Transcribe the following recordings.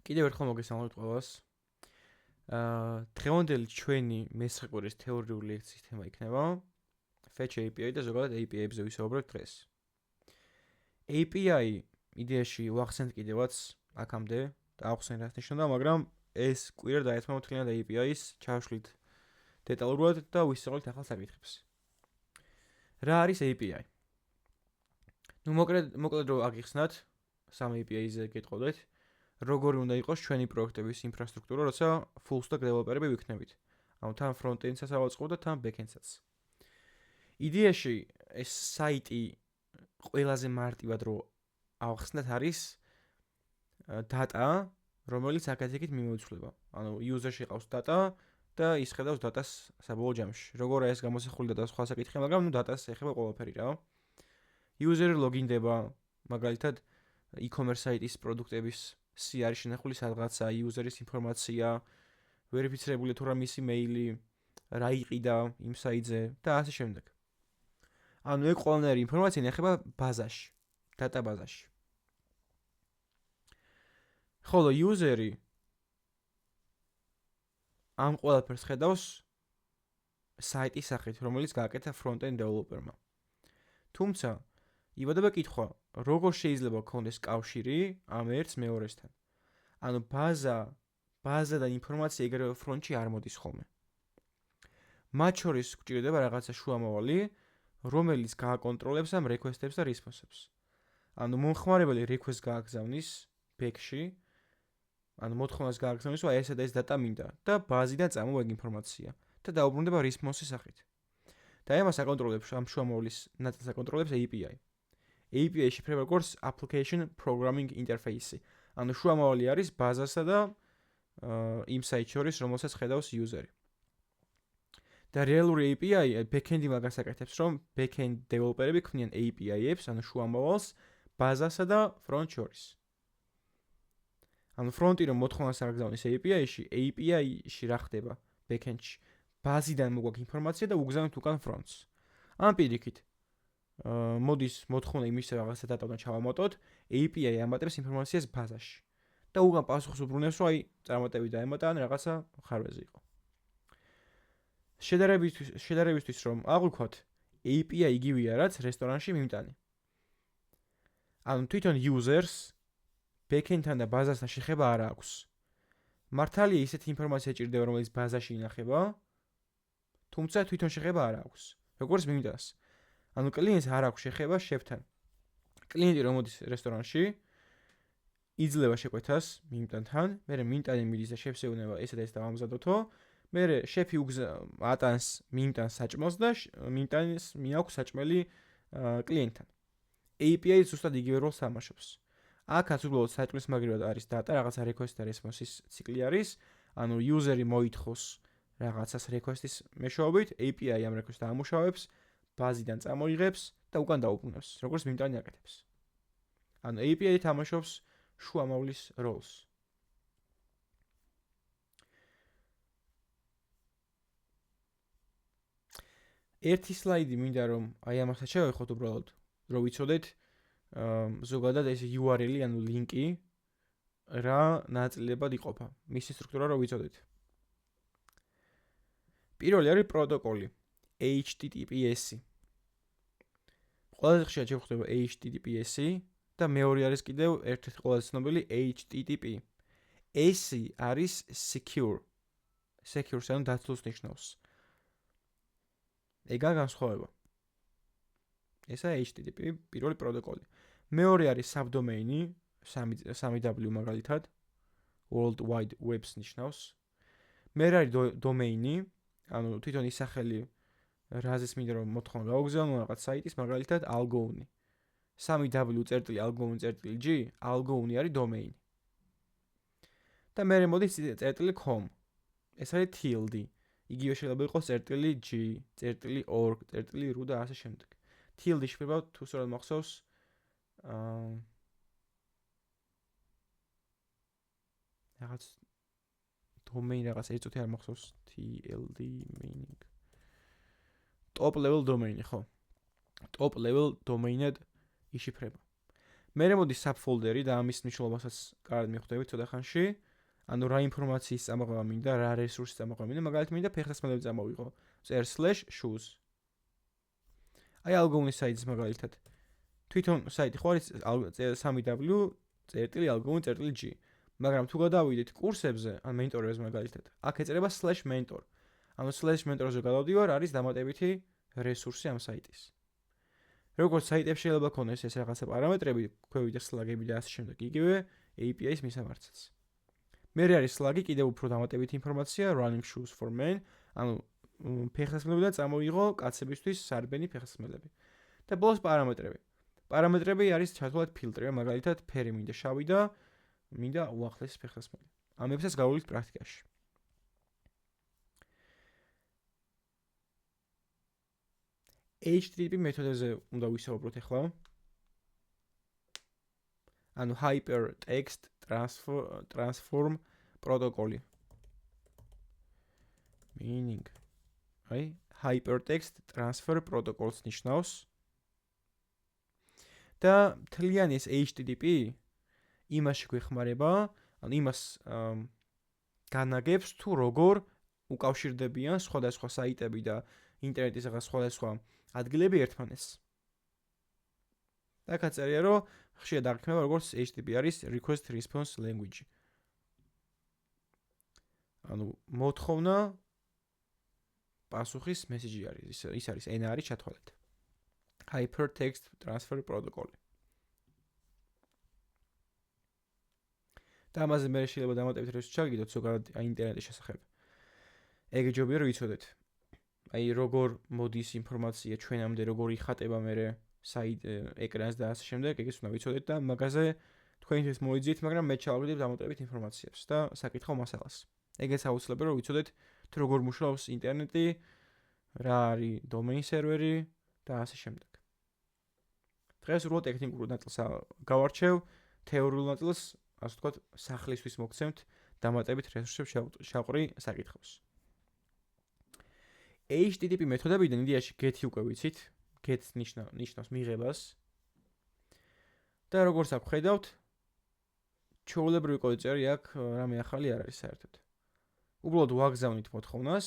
კიდევ ერთხელ მოგესალმებით ყველას. დღევანდელი ჩვენი მესხი კვირის თეორიული ლექციის თემა იქნება Fetch API და ზოგადად API-ებზე ვისაუბრებთ დღეს. API იდეაში ვახსენთ კიდევაც აქამდე და ახსენე რაც ნიშნავდა, მაგრამ ეს კვირა დაეთმო მთლიანად API-ის ჩავშლით დეტალურად და ვისწავლით ახალ საკითხებს. რა არის API? მოკლედ რომ აგიხსნათ, სამ API-ზე გეტყოდეთ. როგორი უნდა იყოს ჩვენი პროექტების ინფრასტრუქტურა, როცა full stack developer-ები ვიქნებით. ანუ თან front-end-საც ავაწყობ და თან back-end-საც. იდეაში ეს საიტი ყველაზე მარტივად რო ავხსნათ არის data, რომელიც აქეთ-იქით მიმოიცვლება. ანუ user-ში ყავს data და ის ხედავს data-ს საბოლოო ჯამში. როგორ ეს გამოსახული და სხვა საკითხი, მაგრამ data-ს ეხება ყველაფერი რა. user ლოგინდება, მაგალითად e-commerce საიტის პროდუქტების სი არის შენახული სადღაცა, user-ის ინფორმაცია, ვერიფიცირებული თუ რა მისი მეილი, რა იყიდა იმ საიტზე და ასე შემდეგ. ანუ ეგ ყველანაირი ინფორმაცია ინახება ბაზაში, data ბაზაში. ხოლო user-ი ამ ყველაფერს ხედავს საიტის სახით, რომელიც გააკეთა front-end developer-მა. თუმცა იბადება კითხვა, როგორ შეიძლება გქონდეს კავშირი ამ ერთს მეორესთან. ანუ ბაზა და ინფორმაცია ეგრევე ფრონტში არ მოდის ხოლმე. მათ შორის გვჭირდება რაღაცა შუამავალი, რომელიც გააკონტროლებს ამ request-ებს და response-ებს. ანუ მომხმარებელი request გააგზავნის back-ში, ანუ მოთხოვნას გააგზავნის, რომ ესა და ეს data მინდა და ბაზიდან წამოვა ეგ ინფორმაცია და დაუბრუნდება response-ის სახით. და ამას აკონტროლებს ამ შუამავლის ნაწილს აკონტროლებს API. API შეფრება როგორც application programming interface. ანუ შუამავალი არის ბაზასა და იმ საიტ შორის, რომელსაც ხედავს user-ი. და რეალური API back-end-ი მაგას აკეთებს, რომ back-end developer-ები ქმნიან API-ებს, ანუ შუამავალს ბაზასა და front შორის. ანუ front-ი რომ მოთხოვნას აგზავნის API-ში, API-ში რა ხდება back-end-ში? ბაზიდან მოგვაქვს ინფორმაცია და უგზავნით უკან front-ს. ამ პირიქით მოდის მოთხოვნა იმის რაღაცა data უნდა ჩავამატოთ, API ამატებს ინფორმაციას ბაზაში. და უკან პასუხს უბრუნებს, რომ აი წარმატებით დაემატა ან რაღაცა ხარვეზე იყო. შედარებისთვის რომ აღვიქვათ, API იგივეა, რაც რესტორანში მიმტანი. ანუ თვითონ users back-end-თან და ბაზასთან შეხება არ აქვს. მართალია ისეთი ინფორმაცია ჭირდება, რომელიც ბაზაში ინახება, თუმცა თვითონ შეხება არ აქვს. როგორც მიმტანს. ანუ კლიენტს არ აქვს შეხება შეფთან. კლიენტი რომ მოდის რესტორანში, იძლევა შეკვეთას მიმტანთან, მერე მიმტანი მიდის და შეფს ეუბნება ესა და ეს დავამზადოთო, მერე შეფი ატანს მიმტანს საჭმელს და მიმტანის მიაქვს საჭმელი კლიენტთან. API ზუსტად იგივე როლს თამაშობს. აქაც უბრალოდ საჭმლის მაგრივად არის data, რაღაცა request და response-ის ციკლი არის, ანუ user-ი მოითხოვს რაღაცას request-ის მეშვეობით, API ამ request-ს ამუშავებს, ბაზიდან წამოიღებს და უკან დაუბრუნებს, როგორც მიმტანი აკეთებს. ანუ API თამაშობს შუამავლის როლს. ერთი სლაიდი მინდა რომ აი ამასაც შევეხოთ უბრალოდ, რომ ვიცოდეთ ზოგადად ეს URL-ი, ანუ ლინკი რა ნაწილებად იყოფა. მისი სტრუქტურა რომ ვიცოდეთ. პირველი არის პროტოკოლი HTTPS-ი. ყველაზე ხშირად შევხვდება HTTPS-ი და მეორე არის კიდევ ერთ-ერთი ყველაზე ცნობილი HTTP. S-ი არის secure. Secure-ს ანუ დაცლულს ნიშნავს. ეგა განსხვავება. ესა HTTP პირველი პროტოკოლი. მეორე არის subdomain-ი, 3W მაგალითად, World Wide Web-ს ნიშნავს. მერე არის domain-ი, ანუ თვითონ ის სახელი რაზეც მინდა რომ მოთხოვნა გავაგზავნო რაღაც საიტის, მაგალითად algouni. 3w.algouni.g, algouni არის domain. და მერე მოდის .com. ეს არის TLD. იგივე შეიძლება იყოს .g, .org, .ru და ასე შემდეგ. TLD შეფრება თუ სწორად მახსოვს რაღაც domain რაღაც ეწოთი არ მახსოვს TLD meaning. Top level domain, ხო? Top level domain-ად იშიფრება. მერე მოდის subfolder-ი და ამის მნიშვნელობასაც კარგად მიხვდებით ცოტა ხანში. ანუ რა ინფორმაციის წამოღება მინდა, რა რესურსის წამოღება მინდა, მაგალითად მინდა ფეხსაცმელები წამოვიღო. წერ /shoes. აი algorithm საიტის მაგალითად. თვითონ საიტი ხო არის 3w.algorithm.g. მაგრამ თუ გადავიდეთ კურსებზე, ან მენტორებზე მაგალითად, აქ ეწერება /mentor. ანუ /mentor-ზე გადავდივარ, არის დამატებითი რესურსი ამ საიტის. როგორც საიტებში შეიძლება ქონდეს ეს რაღაცა პარამეტრები, ქვევით და სლაგები და ასე შემდეგ, იგივე API-ის მისამართსაც. მერე არის სლაგი, კიდევ უფრო დამატებითი ინფორმაცია, running shoes for men, ანუ ფეხსაცმელებიდან წამოიღო კაცებისთვის სარბენი ფეხსაცმელები. და ბოლოს პარამეტრები. პარამეტრები არის ჩართულად ფილტრი, მაგალითად, ფერი მინდა შავი და მინდა უახლესი ფეხსაცმელი. ამებსაც გავუვლით პრაქტიკაში. HTTP მეთოდებზე უნდა ვისაუბროთ ახლა. ანუ Hypertext Transform პროტოკოლი. Meaning აი Hypertext Transfer პროტოკოლს ნიშნავს. და მთლიანი ეს HTTP იმაში გვეხმარება, ანუ იმას განაგებს თუ როგორ უკავშირდებიან სხვადასხვა საიტები და ინტერნეტის სხვადასხვა ადგილები ერთმანეთს. აქ აწერია, რომ ხშირად აღიქმება როგორც HTTP არის request response language. ანუ მოთხოვნა პასუხის მესიჯი არის, ის არის ენა არის ჩათვალეთ. Hypertext Transfer Protocol. და ამაზე მე შეიძლება დამატებით რესურსს ჩაგიდოთ ზოგადად ინტერნეტის შესახებ. ეგ ჯობია რომ ვიცოდეთ. აი როგორ მოდის ინფორმაცია ჩვენამდე, როგორ იხატება მე საით ეკრანს და ასე შემდეგ, ეგეც უნდა ვიცოდეთ და მაგაზე თქვენთვის მოიძიეთ, მაგრამ მე ჩავაგდებ დამატებით ინფორმაციას და საკითხავ მასალას. ეგეც აუცილებელია რომ ვიცოდეთ თუ როგორ მუშაობს ინტერნეტი, რა არის domain server-ი და ასე შემდეგ. დღეს უბრალოდ ტექნიკურ ნაწილს გავარჩევ, თეორიულ ნაწილს, ასე ვთქვათ, სახლისთვის მოგცემთ დამატებით რესურსებს შევყრი საკითხავს. HTTP მეთოდებიდან იდეაში get-ი უკვე ვიცით, get ნიშნავს მიღებას. და როგორც აქ ხედავთ, ჩვეულებრივი კოდი წერი აქ რამე ახალი არ არის საერთოდ. უბრალოდ ვაგზავნით მოთხოვნას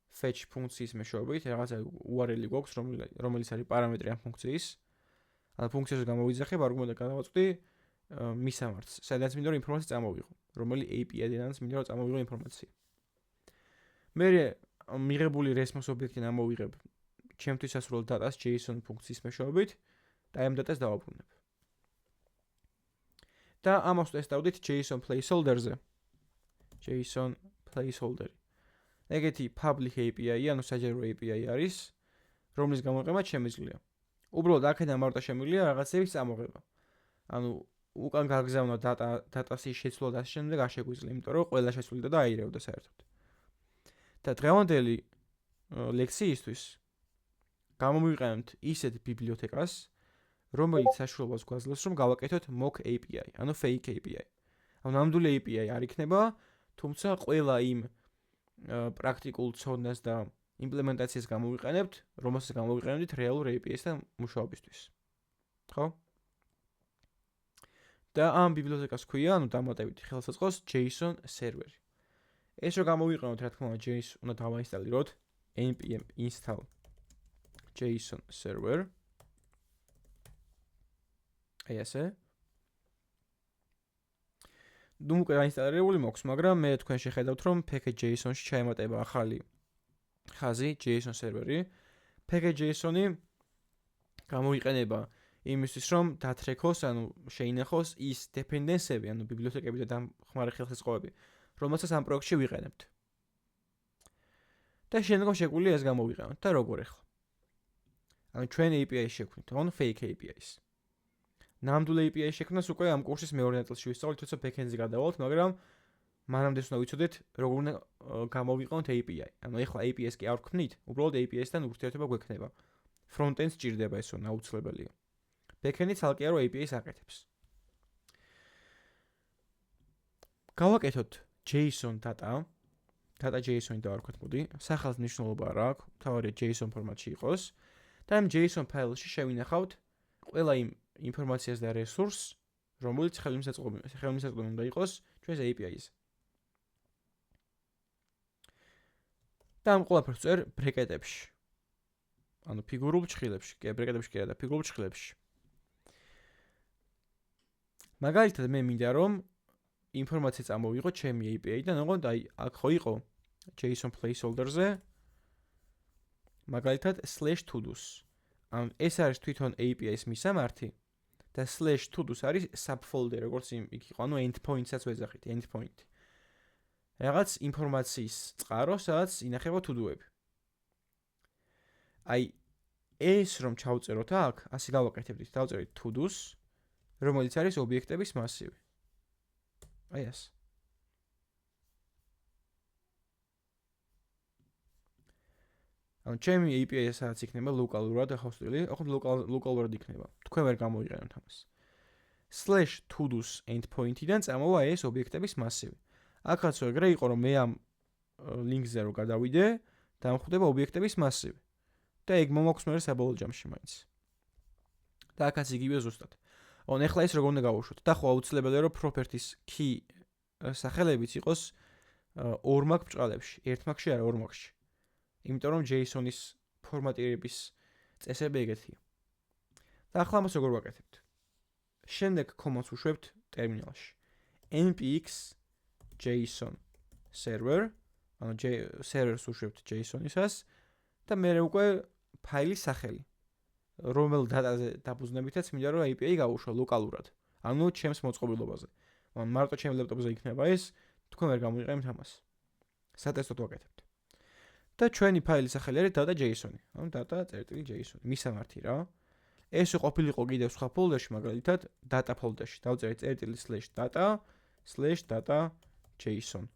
fetch ფუნქციის მეშვეობით, რაღაცა URL-ი გვაქვს, რომელიც არის პარამეტრი ამ ფუნქციის. ანუ ფუნქციაზე გამოვიძახებ, არგუმენტად გადავაწყვეტი მისამართს, სადაც მინდა რომ ინფორმაცია წამოვიღო, რომელი API-დანაც მინდა რომ წამოვიღო ინფორმაცია. მე მიღებული RESPONSE ობიექტიდან ამოვიღებ ჩემთვის ასრულ დატას JSON ფუნქციის მეშვეობით და ამ დატას დავაბრუნებ. და ამას ტესტავდით JSON placeholder-ზე. JSON placeholder. ეგეთი public API, ანუ საჯარო API არის, რომლის გამოყენება შემიძლია. უბრალოდ აქედან მარტო შემიძლია რაღაცების წამოღება. ანუ უკან გაგზავნა დატასის შეცვლა და ასე შემდეგ არ შეგვიძლია, იმიტომ რომ ყველა შეცვლიდა და აირევდა საერთოდ. და დღევანდელი ლექციისთვის გამომივიყენებთ ისეთ ბიბლიოთეკას, რომელიც საშუალებას გვაძლევს, რომ გავაკეთოთ mock API, ანუ fake API. ანუ ნამდვილი API არ იქნება, თუმცა ყველა იმ პრაქტიკულ ცოდნას და იმპლემენტაციას გამოვიყენებთ, რომელსაც გამოვიყენებთ რეალურ API-სთან მუშაობისთვის. ხო? და ამ ბიბლიოთეკას ქვია, ანუ დამატებითი ხელსაწყოს JSON server-ი. ეს რომ გამოვიყენოთ, რა თქმა უნდა, JSON უნდა დავაინსტალიროთ npm install JSON server. აი ასე. ნუ უკვე დაინსტალირებული მოქვს, მაგრამ მე თქვენ შეხედავთ, რომ package.json-ში ჩაემატება ახალი ხაზი JSON server-ი. package.json-ი გამოიყენება იმისთვის, რომ დათრეკოს, ანუ შეინახოს ის dependency-ები, ანუ ბიბლიოთეკები და დამხმარე ხელსაწყოები, რომელსაც ამ პროექტში ვიყენებთ. და შემდგომ შეგვიძლია ეს გამოვიყენოთ და როგორ ახლა. ანუ ჩვენ API შექმნით, on fake API-ს. ნამდვილ API შექმნას უკვე ამ კურსის მეორე ნაწილში ვისწავლით, თორსა backend-ზე გადავალთ, მაგრამ მანამდე უნდა ვიცოდეთ, როგორ უნდა გამოვიყენოთ API. ანუ ახლა API-ს კი არ ვქმნით, უბრალოდ API-სთან ურთიერთობა გვექნება. Front-end სჭირდება ეს აუცილებელია. Backend-ი ცალკეა რომ API-ს აკეთებს. გავაკეთოთ JSON data JSON-ი დავარქვათ, მოდი. სახალხო მნიშვნელობა რა აქვს, თავარია JSON ფორმატში იყოს და ამ JSON ფაილში შევინახავთ ყველა იმ ინფორმაციას და რესურსს, რომელიც ხელმისაწვდომი უნდა იყოს ჩვენს API-ზე. და ამ ყველაფერს წერ ბრეკეტებში. ანუ ფიგურულ ჭრილებში, ბრეკეტებში კი არა და ფიგურულ ჭრილებში. მაგალითად მე მინდა რომ ინფორმაცია წამოვიღო ჩემი API-დან, ოღონდ აქ ხო იყო JSON placeholder-ზე მაგალითად /to-dos. ან ეს არის თვითონ API-ის მისამართი და /to-dos არის subfolder, როგორც იქ იყო, ანუ endpoint-საც ვეძახით, endpoint. რაღაც ინფორმაციის წყარო, სადაც ინახება to-do-ები. აი ეს რომ ჩავწეროთ აქ, ასე გავაკეთებდით, დავწერით to-dos, რომელიც არის ობიექტების მასივი. აი ეს. ანუ ჩემი API სადაც იქნება ლოკალურად ახსნილი, ახლა ლოკალურად იქნება. თქვენ ვერ გამოიყენებთ ამას. /to-dos endpoint-დან წამოვა ეს ობიექტების მასივი. აქაც ეგრე იყო რომ მე ამ ლინკზე რო გადავიდე, დამხვდება ობიექტების მასივი. და ეგ მომაქვს მე საბოლოო ჯამში მაინც. და აქაც იგივე ზუსტად. ახლა ეს როგორ უნდა გავუშვოთ? და ხო აუცილებელია რომ properties key სახელებიც იყოს ორ მაგ ბრწყალებში, ერთ მაგში არა, ორ მაგში. იმიტომ რომ JSON-ის ფორმატირების წესები ეგეთია. და ახლა ამას როგორ ვაკეთებთ? შემდეგ command-ს უშვებთ ტერმინალში. npx JSON server, ანუ server-ს უშვებთ JSON-ისას და მე უკვე ფაილის სახელი. რომელ დატაზე დაფუძნებითაც მინდა რომ API გავუშვა ლოკალურად. ანუ ჩემს მოწყობილობაზე. მარტო ჩემს ლეპტოპზე იქნება ეს, თქვენ ვერ გამოიყენებთ ამას. სატესტოდ ვაკეთებთ. და ჩვენი ფაილის სახელი არის data.json. ანუ data.json. მისამართი რა. ეს ყოფილიყო კიდევ სხვა ფოლდერში, მაგალითად data ფოლდერში. დავწერეთ /data/data.json.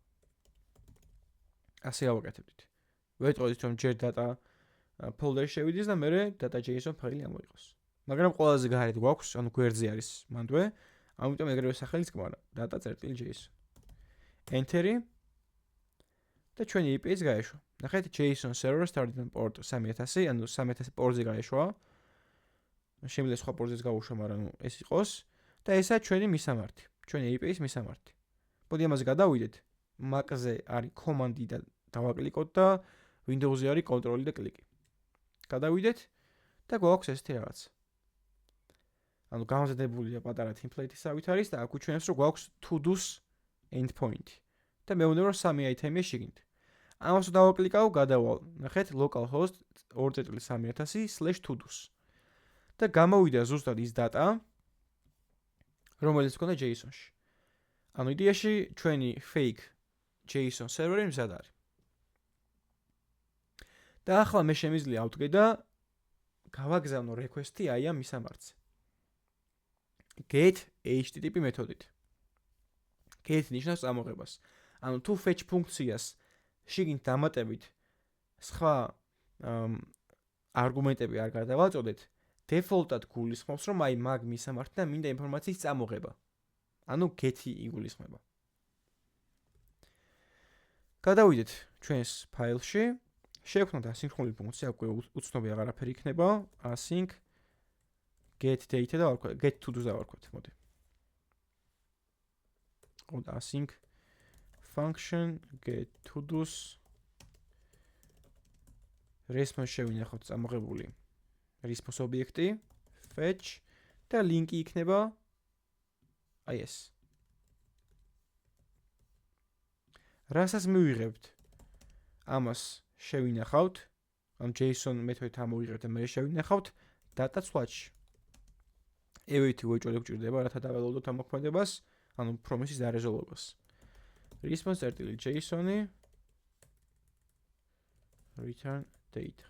ასე გავაკეთებდით. ვეტყოდით რომ ჯერ data ფოლდერში შევიდეს და მე data.json ფაილი ამოიღოს. მაგრამ ყველაზე გარეთ გვაქვს, ანუ გვერდზე არის მანდვე, ამიტომ ეგრევე სახელიც გმარა data.json. Enter-ი და ჩვენი API-ს გაეშვა. ნახეთ JSON server started port 3000, ანუ 3000 პორტზე გაეშვა. შემიძლია სხვა პორტზეც გავუშვა, მაგრამ ეს იყოს და ესაა ჩვენი მისამართი, ჩვენი API-ის მისამართი. მოდი ამაზე გადავიდეთ. Mac-ზე არის command-ი და დავაკლიკოთ და Windows-ზე არის control-ი და კლიკი. გადავიდეთ და გვაქვს ესეთი რაღაც. ანუ გამოზადებულია პატარა template-ისავით არის და აქ უჩვენებს რომ გვაქვს to-dos endpoint-ი. და მე უნდა რომ 3 აიტემია შეგინთ. ამას დავაკლიკავ, გადავალ. ნახეთ localhost 2.3000/to-dos. და გამოვიდა ზუსტად ის data, რომელიც გქონდა JSON-ში. ანუ იდეაში ჩვენი fake JSON server-ი მზად არის. და ახლა მე შემიძლია ავდგე და გავაგზავნო request-ი აი ამ მისამართზე. get http მეთოდით. get ნიშნავს წამოღებას. ანუ თუ fetch ფუნქციას შიგნით დამატებით სხვა არგუმენტები არ გადავაწოდეთ, default-ად გულისხმობს რომ აი მაგ მისამართთან მინდა ინფორმაციის წამოღება. ანუ get-ი იგულისხმება. გადავიდეთ ჩვენს ფაილში. შევქმნათ ასინქრონული ფუნქცია, უკვე უცნობი აღარაფერი იქნება. async get data და ვარქვათ, get to-dos და ვარქვათ, მოდი. async function get to-dos response შევინახოთ წამოღებული response ობიექტი fetch და ლინკი იქნება აი ეს. რასაც მივიღებთ ამას შევინახავთ, ამ JSON მეთოდით ამოვიღებთ და მე შევინახავთ data swatch. ევეთი უეჭველი გჭირდება, რათა დაველოდოთ ამ მოქმედებას, ანუ პრომისის დარეზოლვებას. response.json-ი return data.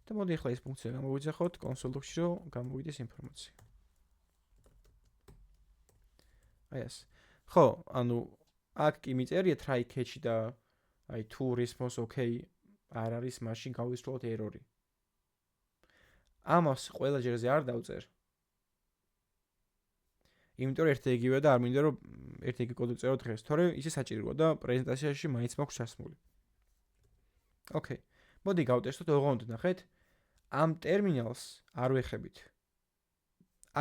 და მოდი ახლა ეს ფუნქცია გამოვიძახოთ კონსოლში, რომ გამოვიდეს ინფორმაცია. აი ეს. ხო, ანუ აქ კი მიწერია try catch და აი თუ response okay არ არის, მაშინ გავისროლოთ error-ი. ამას ყველა ჯერზე არ დავწერ. იმიტომ რომ ერთი იგივე და არ მინდა რომ ერთი იგივე კოდი წეროთ დღეს, თორემ ისე საჭიროა და პრეზენტაციაში მაინც მაქვს ჩასმული. ოკეი. მოდი გავტესტოთ, ოღონდ ნახეთ. ამ ტერმინალს არ ვეხებით.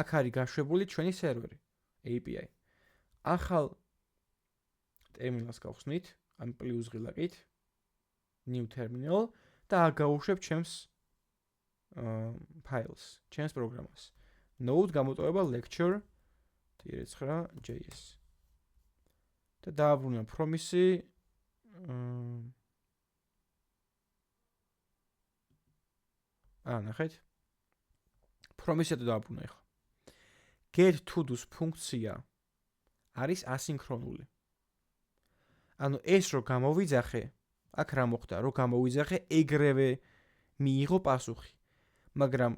აქ არის გაშვებული ჩვენი სერვერი API. ახალ ტერმინალს გავხსნით, ამ პლუს ღილაკით, new terminal და აქ გავუშვებ ჩემს ფაილს, ჩემს პროგრამას. Node გამოტოვება lecture.9.js. და დააბრუნე promise ნახეთ. promise-ად დააბრუნე ახლა. get to-dos ფუნქცია არის ასინქრონული. ანუ ეს რო გამოვიძახე, აქ რა მოხდა, რო გამოვიძახე, ეგრევე მიიღო პასუხი. მაგრამ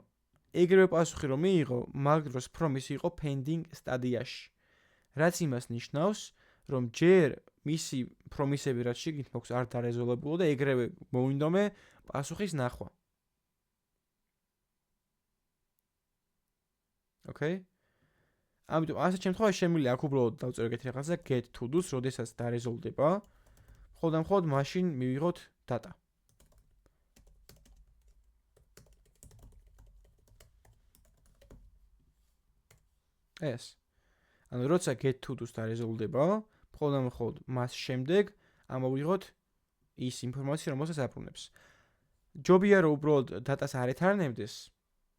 ეგრევე პასუხი რომ მიიღო, მაგ დროს promise იყო pending სტადიაში. რაც იმას ნიშნავს, რომ ჯერ მისი promise-ები რაც შეგით მოქვს არ დარეზოლებულა და ეგრევე მოვინდომე პასუხის ნახვა. Okay? ამიტომ ასეთ შემთხვევაში შემიძლია აქ უბრალოდ დავწერო ეგეთი რაღაცა get to-dos, როდესაც დარეზოლდება, მხოლოდ მაშინ მივიღოთ data. ეს. ანუ როცა get to-dos დარეზოლდება, მხოლოდ მას შემდეგ ამოვიღოთ ის ინფორმაცია, რომელსაც აბრუნებს. ჯობია რომ უბრალოდ data-ს არ ეთარნებდეს,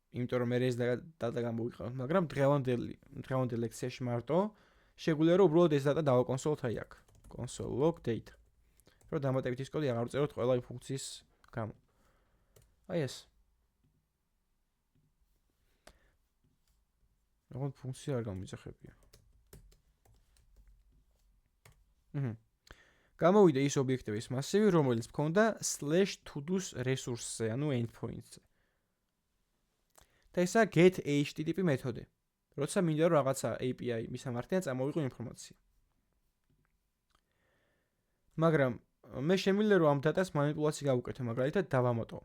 იმიტომ რომ ეს data გამოვიყენოთ, მაგრამ დღევანდელ ლექციაში მარტო შეგვიძლია რომ უბრალოდ ეს data დავაკონსოლოთ აი აქ. console log data. რომ დამატებით ის კოდი აღარ ვწეროთ ყველა იმ ფუნქციის გამო. აი ეს. როგორ ფუნქცია არ გამიძახებია. გამოვიდა ის ობიექტების მასივი, რომელიც მქონდა /to-dos resource-ზე, ანუ endpoint-ზე. და ესა get http მეთოდი. როცა მინდა რომ რაღაცა API მისამართია წამოვიღო ინფორმაცია. მაგრამ მე შემიძლია რომ ამ data-ს მანიპულაცია გავუკეთო, მაგალითად დავამატო.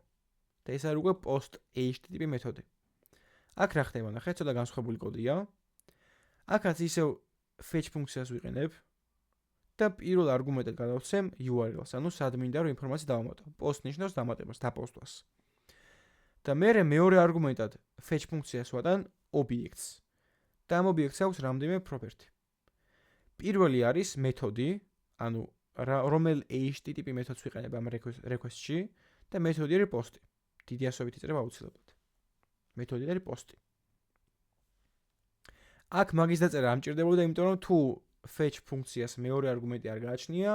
და ეს არის უკვე post http მეთოდი. აქ რა ხდება, ნახეთ, ცოტა განსხვავებული კოდია. აქაც ისევ fetch ფუნქციას ვიყენებ და პირველ არგუმენტად გადავცემ URL-ს, ანუ სად მინდა რომ ინფორმაცია დავამატო. post ნიშნავს დამატებას, დაპოსტვას. და მე მეორე არგუმენტად fetch ფუნქციას ვატან ობიექტს. და ამ ობიექტს აქვს რამდენიმე property. პირველი არის მეთოდი, ანუ რომელ http მეთოდს ვიყენებ ამ request-ში და მეთოდი არის post-ი. დიდი ასოებით იწერება აუცილებლად. მეთოდი არის post-ი. აქ მაგის დაწერა არ მჭირდებოდა, იმიტომ რომ თუ fetch ფუნქციას მეორე არგუმენტი არ გააჩნია,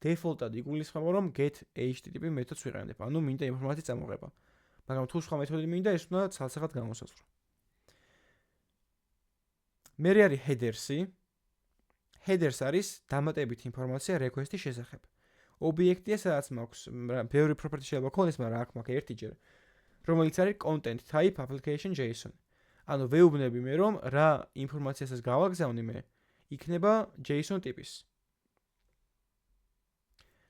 default-ად იგულისხმება რომ get http მეთოდს ვიყენებ. ანუ მინდა ინფორმაციის წამოღება. მაგრამ თუ სხვა მეთოდი მინდა, ეს უნდა ცალსახად გამოსაზღვრო. მე არის headers-ი. headers არის დამატებით ინფორმაცია request-ის შესახებ. ობიექტია, სადაც მაქვს ბევრი property შეიძლება ქონდეს, მაგრამ აქ მაქვს ერთიჯერ, რომელიც არის content type application JSON. ანუ ვეუბნები მე რომ რა ინფორმაციასაც გავაგზავნი მე, იქნება JSON ტიპის.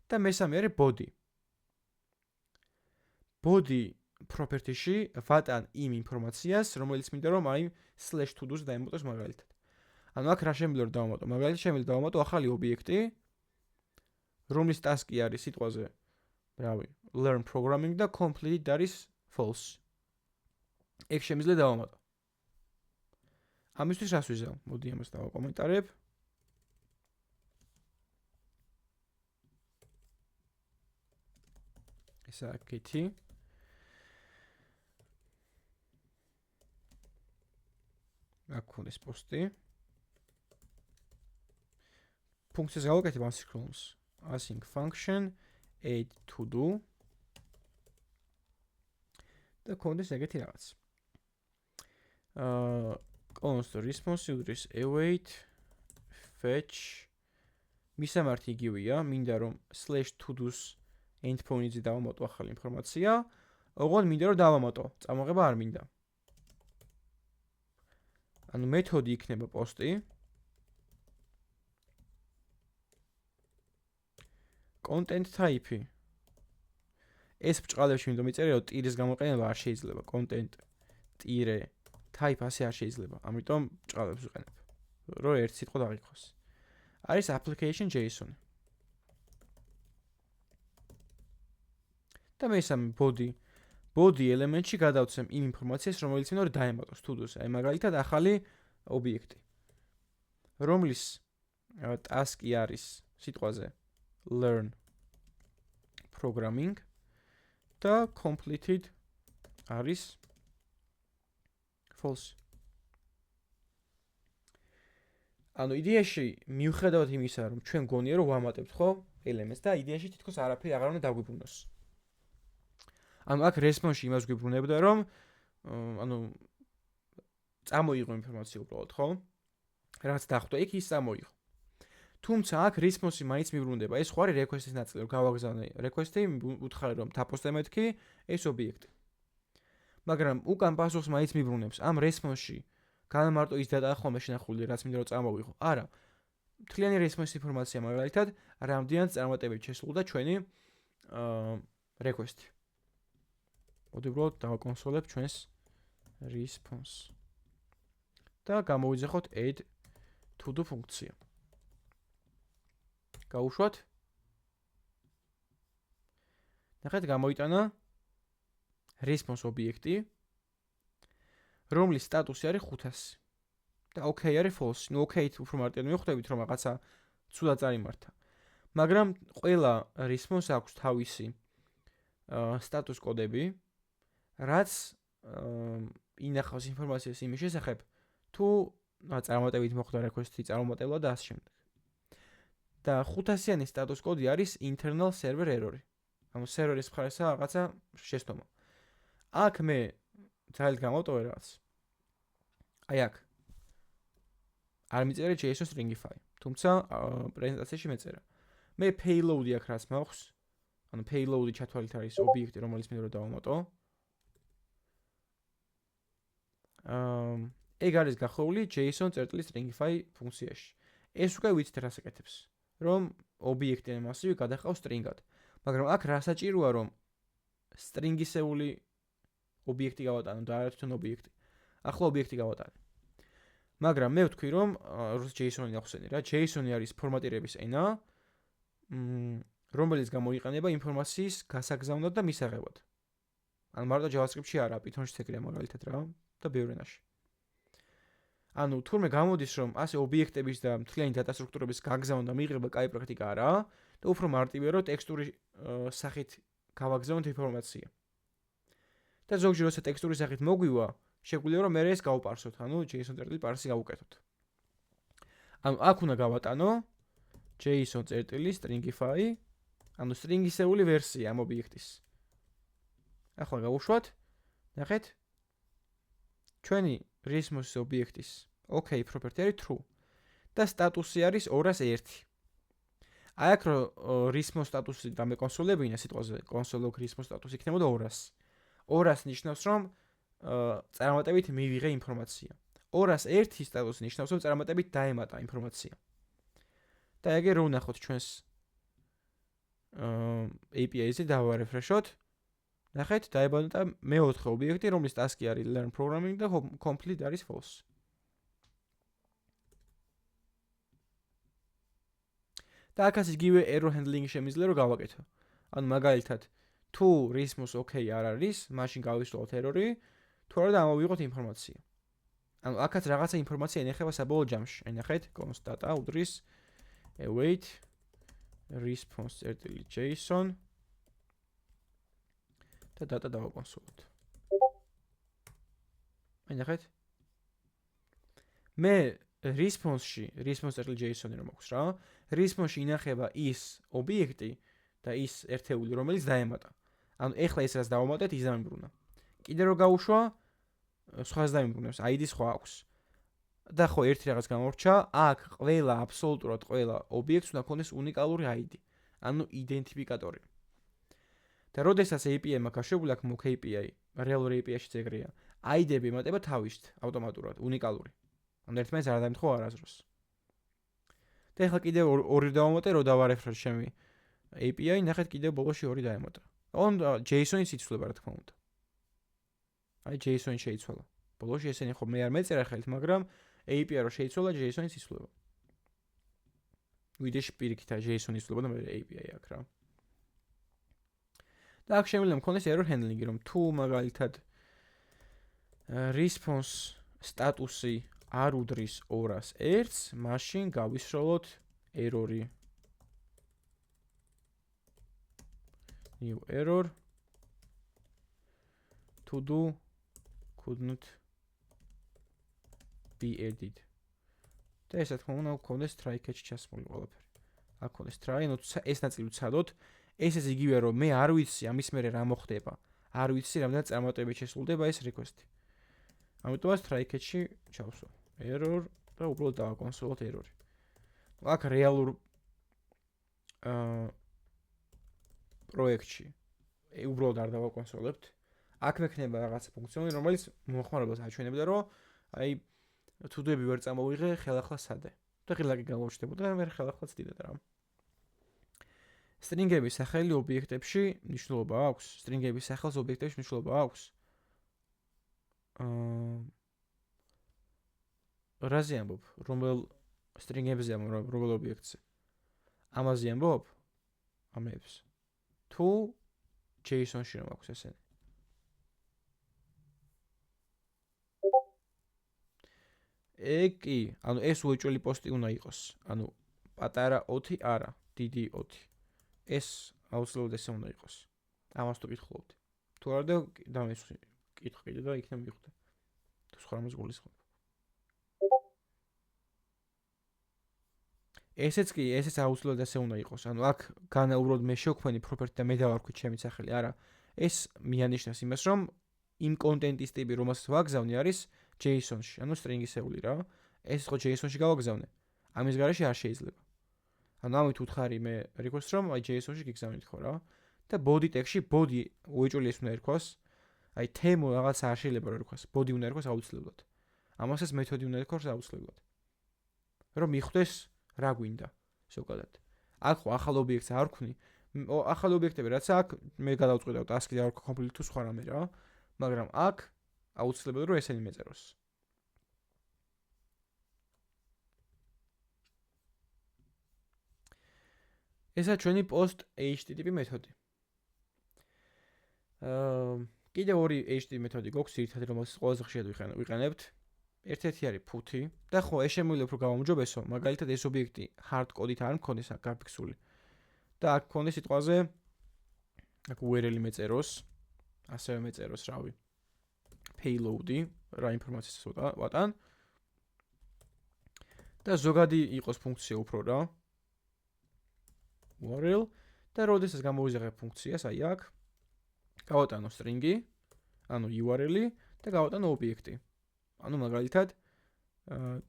და მესამე არის body. body property-ში ვატან იმ ინფორმაციას, რომელიც მინდა რომ აი /to-dos დაემატოს მაგალითად. ანუ აქ რა შემიძლია რომ დავამატო? მაგალითად შემიძლია დავამატო ახალი ობიექტი, რომლის task-ი არის სიტყვაზე, რავი, learn programming და completed არის false. ეგ შემიძლია დავამატო. ამისთვის რას ვიზამ? მოდი ამას დავაკომენტარებ. ესა კეთი. აქ ქონდეს პოსტი. ფუნქციას გავაკეთებ asynchronous. async function add to do. და ქონდეს ეგეთი რაღაც. const responsive await fetch მისამართი იგივეა, მინდა რომ /to-dos endpoint-ზე დავამატო ახალი ინფორმაცია, ოღონდ მინდა რომ დავამატო, წამოღება არ მინდა. ანუ მეთოდი იქნება post-ი. content type-ი. ეს ბჭყალებში მინდა მიწერე, რომ ტირეს გამოყენება არ შეიძლება. content ტირე type ასე არ შეიძლება. ამიტომ ბჭყალებს ვიყენებ. რომ ერთ სიტყვა დავიქოს. არის application JSON. და მესამე body. body element-ში გადავცემ იმ ინფორმაციას, რომელიც მინდა რომ დაემატოს to-dos. აი მაგალითად ახალი ობიექტი, რომლის task-ი არის სიტყვაზე learn programming და completed არის false. ანუ იდეაში მიუხედავად იმისა, რომ ჩვენ გონია რომ ვამატებთ ხო ელემენტს და იდეაში თითქოს არაფერი აღარ უნდა დაგვიბრუნოს. ანუ აქ response-ში იმას გვიბრუნებდა რომ ანუ წამოიღო ინფორმაცია უბრალოდ ხო? რაც დახვდა იქ ის წამოიღო. თუმცა აქ response-ი მაინც მიბრუნდება. ეს ხო არის request-ის ნაწილი, რომ გავაგზავნე request-ი, უთხარი რომ თაფლოს მეთქი ეს ობიექტი. მაგრამ უკან პასუხს მაინც მიბრუნებს. ამ response-ში განა მარტო ის დატა ხოლმე შენახული რაც მინდა რომ წამოვიღო. არა. მთლიანი response ინფორმაცია მაგალითად რამდენად წარმატებით შესრულდა ჩვენი request-ი. მოდი უბრალოდ დავაკონსოლებ ჩვენს response. და გამოვიძახოთ add to do ფუნქცია. გავუშვათ. ნახეთ გამოიტანა response ობიექტი, რომლის სტატუსი არის 500. და okay არის false. ნუ okay-ით უფრო მარტივად მივხვდებით რომ რაღაცა ცუდად წარიმართა. მაგრამ ყველა response აქვს თავისი სტატუს კოდები, რაც ინახავს ინფორმაციას იმის შესახებ, თუ წარმატებით მოხდა request-ი წარუმატებლა და ასე შემდეგ. და 500-იანი სტატუს კოდი არის internal server error-ი. ანუ სერვერის მხარესა რაღაცა შეცდომა. აქ მე ძალიან გამოვტოვე რაღაც. აი აქ არ მიწერე JSON stringify. თუმცა პრეზენტაციაში მეწერა. მე payload-ი აქ რაც მაქვს, ანუ payload-ი ჩათვალით არის ობიექტი, რომელიც მინდა რომ დავამატო. ეგ არის გახვეული JSON.stringify ფუნქციაში. ეს უკვე ვიცით რას აკეთებს. რომ ობიექტი მასივი გადახავს string-ად. მაგრამ აქ რა საჭიროა რომ string-ისეული ობიექტი გავატანო და არა თვითონ ობიექტი. ახლა ობიექტი გავატანე. მაგრამ მე ვთქვი რომ JSON-ი ახსენე რა. JSON-ი არის ფორმატირების ენა, რომელიც გამოიყენება ინფორმაციის გასაგზავნად და მისაღებად. ან მარტო JavaScript-ში არა, Python-შიც ეგრეა მაგალითად რა და ბევრ ენაში. ანუ თურმე გამოდის რომ ასე ობიექტების და მთლიანი დატა სტრუქტურების გაგზავნა მიღება კაი პრაქტიკა არაა და უფრო მარტივია რომ ტექსტური სახით გავაგზავნოთ ინფორმაცია. და ზოგჯერ როცა ტექსტური სახით მოგვივა, შეგვიძლია რომ მე ეს გავპარსოთ, ანუ JSON.parse გავუკეთოთ. ანუ აქ უნდა გავატანო JSON.stringify, ანუ string-ისეული ვერსია ამ ობიექტის. ახლა გავუშვათ, ნახეთ. ჩვენი response ობიექტის okay property არის true და სტატუსი არის 201. აი აქ რო response სტატუსი დამეკონსოლებინა სიტყვაზე console.log response სტატუსი იქნებოდა 200. 200 ნიშნავს რომ წარმატებით მივიღე ინფორმაცია. 201 სტატუსი ნიშნავს რომ წარმატებით დაემატა ინფორმაცია. და ეგე რო ვნახოთ ჩვენს API-ზე დავარეფრეშოთ. ნახეთ, დაებანტა მე-4 ობიექტი, რომლის task-ი არის learn programming და complete არის false. და აქაც იგივე error handling შემიძლია რომ გავაკეთო. ანუ მაგალითად, თუ response okay არ არის, მაშინ გავისწავლოთ error-ი, თუ არა დამოვიღოთ ინფორმაცია. ანუ აქაც რაღაცა ინფორმაცია ინახება საბოლოო ჯამში. აი ნახეთ, const data უდრის await response.json და data დავაკონსოლოთ. აი ნახეთ. მე response.json-ი რომ აქვს რა, response-ში ინახება ის ობიექტი და ის ერთეული, რომელიც დაემატა. ანუ ეხლა ეს რაც დავამატეთ, ის დამიბრუნა. კიდე რო გავუშვა, სხვას დამიბრუნებს, ID სხვა აქვს. და ხო ერთი რაღაც გამორჩა, აქ ყველა აბსოლუტურად ყველა ობიექტს უნდა ქონდეს უნიკალური ID, ანუ იდენტიფიკატორი. და როდესაც API მაქვს აშვებული აქ mock API, რეალური API-შიც ეგრეა. ID-ები ემატება თავისით, ავტომატურად, უნიკალური. ანუ ერთმანეთს არ დამთხო არასდროს. და ეხლა კიდევ ორი დავამატე, რო დავარეფრეშ ჩემი API, ნახეთ კიდევ ბოლოში ორი დაემატა. ან JSON-იც იცვლება რა თქმა უნდა. აი JSON-ი შეიცვალა. ბოლოში ესენი ხო მე არ მეწერა ხელით, მაგრამ API რო შეიცვალა, JSON-იც იცვლება. ვიდეოში პირიქით JSON-ი იცვლება და მე API აქვს რა. და აქ შემიძლია მქონდეს error handling-ი, რომ თუ მაგალითად response სტატუსი არ უდრის 201-ს, მაშინ გავისროლოთ error-ი. New error to do couldn't be added. და ეს რა თქმა უნდა გქონდეს try catch ჩასმული ყველაფერი. აქ გქონდეს try, ნუ ეს ნაწილი ვცადოთ. ეს იგივეა რომ მე არ ვიცი ამის მერე რა მოხდება. არ ვიცი რამდენად წარმატებით შესრულდება ეს request-ი. ამიტომაც try catch-ში ჩავსვამ. error და უბრალოდ დავაკონსოლოთ error-ი. აქ რეალურ პროექტში უბრალოდ არ დავაკონსოლებთ. აქ მექნება რაღაც ფუნქციონალი, რომელიც მოხმარებელს აჩვენებდა, რომ აი to-do-ები ვერ წამოვიღე, ხელახლა სადე. და ღილაკი გამოჩნდებოდა და მე ხელახლა ცდიდა რა. String-ების სახელი ობიექტებში მნიშვნელობა აქვს? String-ების სახელს ობიექტებში მნიშვნელობა აქვს? რაზე ამბობ? რომელ string-ებზე ამბობ, რომელ ობიექტზე? ამაზე ამბობ? ამებს. თუ JSON-ში რომ აქვს ესენი. კი, ანუ ეს უეჭველი პოსტი უნდა იყოს. ანუ პატარა 20 არა, დიდი 20. ეს აუცილებლად ესე უნდა იყოს. ამას თუ კითხულობთ. თუ არა და დამესვი კითხე და იქნებ მიხვდე. თუ სხვა რამეს გულისხმობ. ესეც აუცილებლად ესე უნდა იყოს. ანუ აქ განა უბრალოდ მე შევქმნი property და მე დავარქვი ჩემი სახელი, არა. ეს მიანიშნებს იმას, რომ იმ კონტენტის ტიპი, რომელსაც ვაგზავნე, არის JSON-ში, ანუ string-ისეული რა. ეს ხო JSON-ში გავაგზავნე. ამის გარეშე არ შეიძლება. ანუ ამით უთხარი მე request რომ აი JSON-ში გიგზავნით ხო რა. და body tag-ში body უეჭველი ეს უნდა ერქვას. აი თემო რაღაც არ შეიძლება რომ ერქვას. body უნდა ერქვას აუცილებლად. ამასაც მეთოდი უნდა ერქვას აუცილებლად. რომ მიხვდეს რა გვინდა ზოგადად. აქ ხო ახალ ობიექტს არ ვქნი. ახალ ობიექტები რაც აქ მე გადავწყვიტავ task-ი და არ ვქო complete თუ სხვა რამე რა. მაგრამ აქ აუცილებლად რომ ესენი მეწეროს. ესა ჩვენი post HTTP მეთოდი. კიდევ ორი HTTP მეთოდი გვაქვს ერთად რომელსაც ყველაზე ხშირად ვიყენებთ. ერთ-ერთი არის put-ი და ხო ეს შემიძლია უფრო გავამოჯობესო, მაგალითად ეს ობიექტი hard code-ით არ მქონდეს აქ გაფიქსული. და აქ მქონდეს სიტყვაზე აქ URL-ი მეწეროს, ასევე მეწეროს რავი. payload-ი, რა ინფორმაციას ვატან. და ზოგადი იყოს ფუნქცია უფრო რა. URL და როდესაც გამოვიზახებ ფუნქციას, აი აქ გავატანო string-ი, ანუ URL-ი და გავატანო ობიექტი. ანუ მაგალითად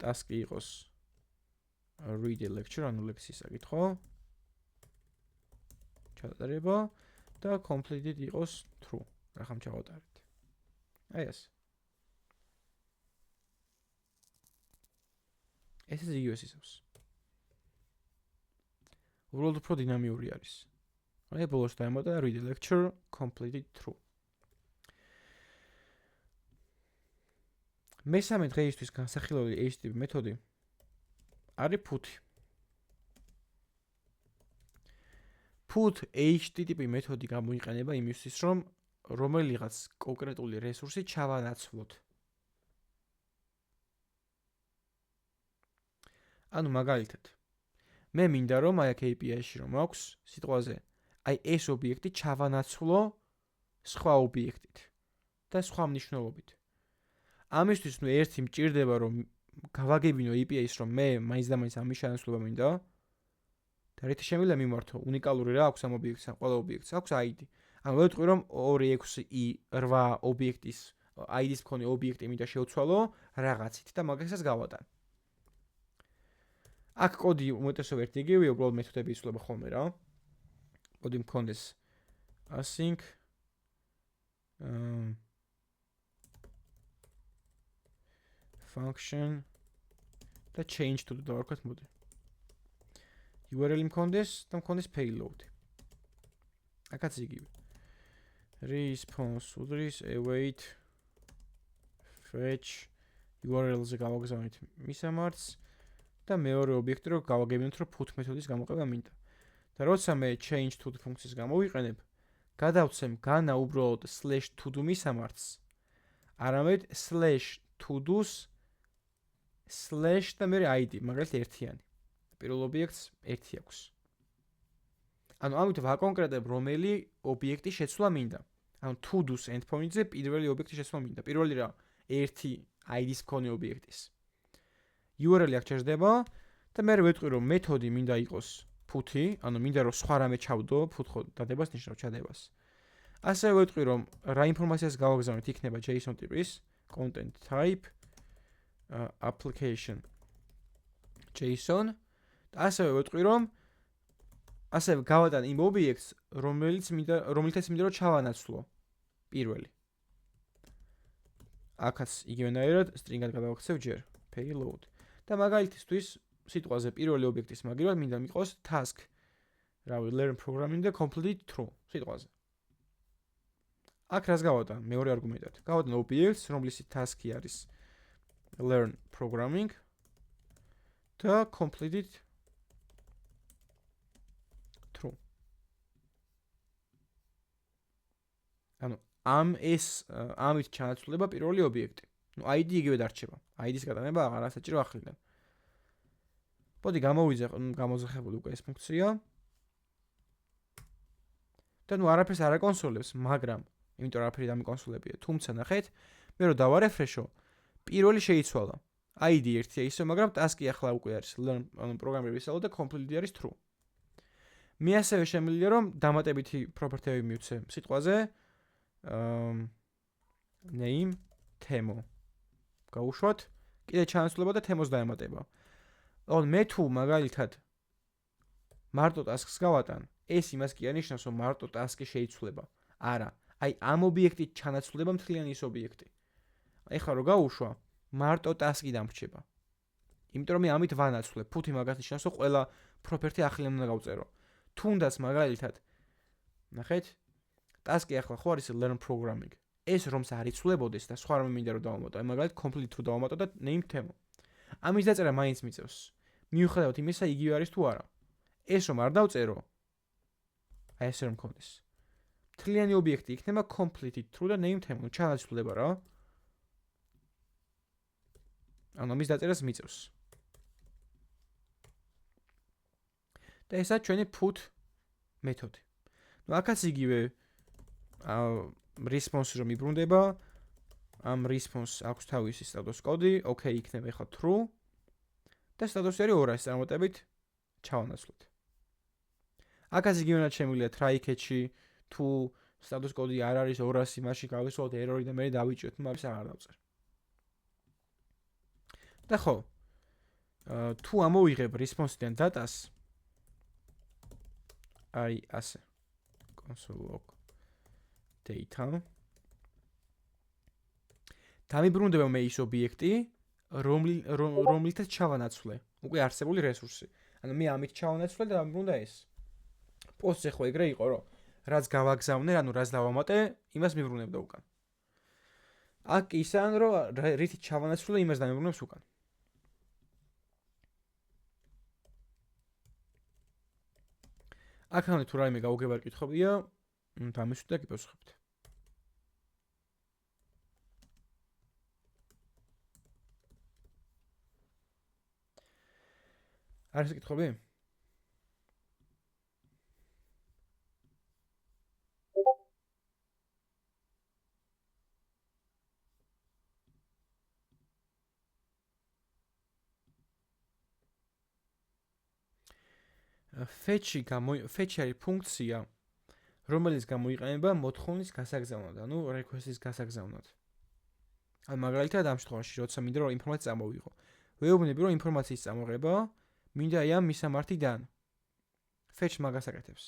task-ი იყოს read a lecture, ანუ ლექსის საკითხო. ჩატარება და completed იყოს true. რახამ ჩავატარეთ. აი ეს. ეს იგივე ისევს. უბრალოდ უფრო დინამიური არის. აი ბოლოს დაემატა read a lecture completed true. მესამე დღეისთვის განსახილველი HTTP მეთოდი არის put. Put HTTP მეთოდი გამოიყენება იმისთვის, რომ რომელიღაც კონკრეტული რესურსი ჩავანაცვლოთ. ანუ მაგალითად მე მინდა რომ აი აქ API-ში რომ აქვს სიტყვაზე აი ეს ობიექტი ჩავანაცვლო სხვა ობიექტით და სხვა მნიშვნელობით. ამისთვის ნუ ერთი მჭირდება რომ გავაგებინო API-ს რომ მე მაინც და მაინც ამის შანსლობა მინდა და რითი შემიძლია მიმართო უნიკალური რა აქვს ამ ობიექტს, ყველა ობიექტს აქვს ID. ანუ ვეტყვი რომ 26i8 ობიექტის ID-ს მქონე ობიექტი მინდა შევცვალო რაღაცით და მაგასაც გავატან. აქ კოდი უმეტესով ერთი იგივეა, უბრალოდ მეთოდები იცვლება ხოლმე რა. კოდი მქონდეს async function და change to დავარქვათ მოდი. URL მქონდეს და მქონდეს payload. აქაც იგივე. Response უდრის await fetch URL-ზე გავაგზავნით მისამართს და მეორე ობიექტი რო გავაგებინოთ რომ put მეთოდის გამოყენება მინდა. და როცა მე change to ფუნქციის გამოვიყენებ, გადავცემ განა უბრალოდ /to do მისამართს, არამედ /to-dos და მე ID, მაგალითად ერთიანი. პირველ ობიექტს ერთი აქვს. ანუ ამით ვაკონკრეტებ რომელი ობიექტი შეცვლა მინდა. ანუ to-dos endpoint-ზე პირველი ობიექტი შეცვლა მინდა. პირველი რა? ერთი ID-ს მქონე ობიექტის. URL-ი აქ ჩერდება და მე ვეტყვი რომ მეთოდი მინდა იყოს ფუთი, ანუ მინდა რომ სხვა რამე ჩავდო, ფუთხო დადებას ნიშნავს ჩადებას. ასევე ვეტყვი რომ რა ინფორმაციას გავაგზავნეთ იქნება JSON ტიპის content type application JSON და ასევე ვეტყვი რომ ასევე გავატან იმ ობიექტს, რომელთაც მინდა რომ ჩავანაცვლო პირველი. აქაც იგივენაირად string-ად გადავაქცევ ჯერ payload და მაგალითისთვის სიტყვაზე პირველი ობიექტის მაგივრად მინდა მიყოს task learn programming და completed true სიტყვაზე. აქ რას გავატან? მეორე არგუმენტად. გავატან ობიექტს, რომლის task-ი არის learn programming და completed true. ანუ ამით ჩანაცვლება პირველი ობიექტი. ნუ ID იგივე დარჩება. ID-ს გადანება აღარ ასაჭირო ახლიდან. მოდი გამოძახებული უკვე ეს ფუნქცია. და ნუ არაფერს არ აკონსოლებს, მაგრამ იმიტომ რომ არაფერი დამიკონსოლებია. თუმცა ნახეთ, მე რომ დავარეფრეშო, პირველი შეიცვალა. ID ერთია ისე, მაგრამ task-ი ახლა უკვე არის learn programming ვისალო და completed არის true. მე ასევე შემიძლია რომ დამატებითი პროპერტიები მივცე სიტყვაზე name თემო. გავუშვათ, კიდე ჩანაცვლება და თემოს დაემატება. მე თუ მაგალითად მარტო task-ს გავატან, ეს იმას კი ანიშნავს, რომ მარტო task-ი შეიცვლება. არა, აი ამ ობიექტით ჩანაცვლება მთლიანი ის ობიექტი. ეხლა რო გავუშვა, მარტო task-ი დამრჩება. იმიტომ რომ მე ამით ვანაცვლებ, ფუთი მაგას ნიშნავს, რომ ყველა პროპერტი ახლიდან უნდა გავწერო. თუნდაც მაგალითად, ნახეთ, task-ი ახლა ხო არის learn programming. ეს რომს არ იცვლებოდეს და სხვა რამე მინდა რომ დავამატო. აი მაგალითად complete true დავამატო და name თემო. ამის დაწერა მაინც მიწევს. მიუხედავად იმისა, იგივე არის თუ არა. ეს რომ არ დავწერო, აი ესე რომ მქონდეს. მთლიანი ობიექტი იქნება completed true და name თემო. ჩანაცვლება რა. ანუ ამის დაწერას მიწევს. და ესა ჩვენი put მეთოდი. ნუ აქაც იგივე response რომ იბრუნდება, ამ response აქვს თავისი status კოდი, okay იქნება ახლა true და status-ი არის 200-ის წარმატებით ჩავანაცვლეთ. აქაც იგივენად შემიძლია try catch-ი თუ status კოდი არ არის 200, მაშინ გავისვათ error-ი და მე დავიჭირეთ, მაგას აღარ დავწერ. და ხო, თუ ამოვიღებ response-დან data-ს აი ასე console log data დამიბრუნდება მე ის ობიექტი, რომლითაც ჩავანაცვლე, უკვე არსებული რესურსი. ანუ მე ამით ჩავანაცვლე და დამიბრუნდა ეს. პოსტზე ხო ეგრე იყო, რომ რაც გავაგზავნე, ანუ რაც დავამატე, იმას მიბრუნებდა უკან. აქ ისაა, რომ რითი ჩავანაცვლე, იმას დამიბრუნებს უკან. აქამდე თუ რაიმე გაუგებარ კითხვებია, დამისვით და გიპასუხებთ. არის კითხვები? fetch-ი არის ფუნქცია, რომელიც გამოიყენება მოთხოვნის გასაგზავნად, ანუ request-ის გასაგზავნად. ან მაგალითად ამ შემთხვევაში, როცა მინდა რომ ინფორმაცია წამოვიღო. ვეუბნები რომ ინფორმაციის წამოღება მინდა აი ამ მისამართიდან. fetch მაგას აკეთებს.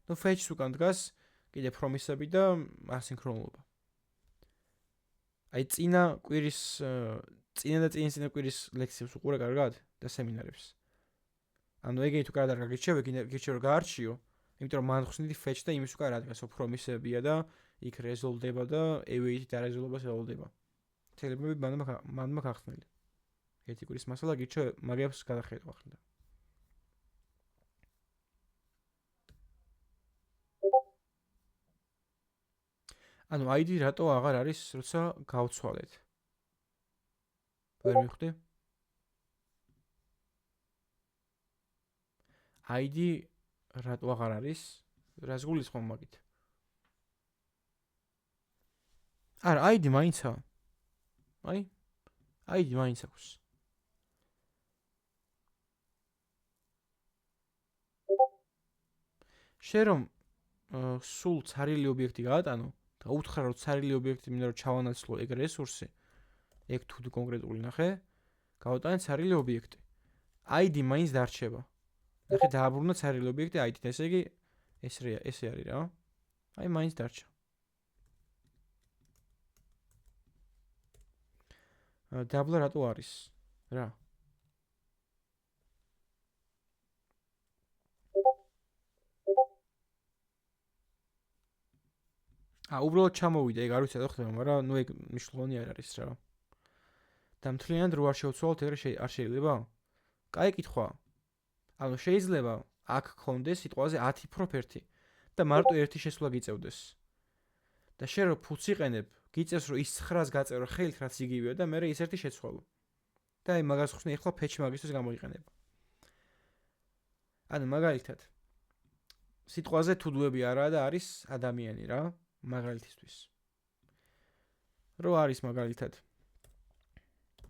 ნუ fetch-ს უკან დგას კიდე პრომისები და ასინქრონულობა. აი წინა და წინა კვირის ლექციებს უყურე კარგად და სემინარებს. ანუ ეგეთი თუ კარგად არ გიჩვევ, გიჩვევ რომ გაარჩიო, იმიტომ რომ მან ხსნიდი fetch და იმის უკან რა დგას, პრომისებია და იქ რეზოლდება და await და რეზოლვას ელოდება. თელებები მანდ მაგახსნილი. ერთი კვირის მასალა გიჩვევ, მაგებს გადახედავ ახლა. ანუ ID რატო აღარ არის, როცა გავცვალეთ? ვერ მივხვდი? ID რატო აღარ არის? რას გულისხმობ მაგით? არა, ID მაინცა. აი, ID მაინც აქვს. შენ რომ სულ ცარილი ობიექტი გაატანო და უთხრა რომ ცარილი ობიექტი მინდა რომ ჩავანაცვლო ეგ რესურსი, ეგ თუ კონკრეტული ნახე, გავატანე ცარილი ობიექტი. ID მაინც დარჩება. ნახე დააბრუნა ცარილი ობიექტი ID-ით, ესე იგი ესე არის რა. აი მაინც დარჩა. დაბლა რატო არის? რა? უბრალოდ ჩამოვიდა, ეგ არ ვიცი რა ხდება, მაგრამ ნუ ეგ მნიშვნელოვანი არ არის რა. და მთლიანად რო არ შევცვალოთ, ეგრე არ შეიძლება? კაი კითხვა. ანუ შეიძლება აქ გქონდეს სიტყვაზე 10 property და მარტო ერთი შესვლა გიწევდეს. და შენ რო ფულს იყენებ, გიწევს რომ ის 9-ს გაწერო ხელით, რაც იგივეა და მე ის ერთი შეცვალო. და აი მაგას ხსნი ახლა patch მაგისთვის გამოიყენება. ანუ მაგალითად სიტყვაზე თუდუები არაა და არის ადამიანი რა, მაგალითისთვის. რო არის მაგალითად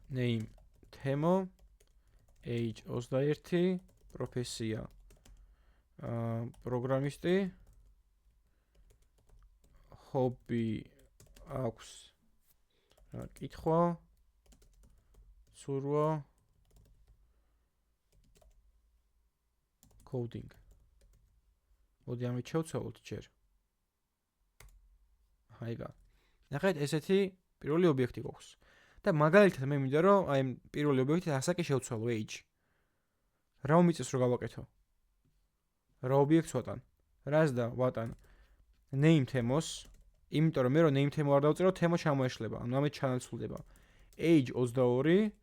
name თემო, age 21, პროფესია პროგრამისტი, ჰობი აქვს კითხვა, სურვა, coding. მოდი ამით შევცვალოთ ჯერ. აიგა. ნახეთ, ესეთი პირველი ობიექტი გვაქვს. და მაგალითად მე მინდა რომ აი პირველი ობიექტი ასაკი შევცვალო age. რა უმიწევს რომ გავაკეთო? რა ობიექტს ვატან? რას და ვატან name თემოს, იმიტომ რომ მე რომ name თემო არ დავწერო, თემო ჩამოეშლება, ანუ ამით ჩანაცვლდება. age 22,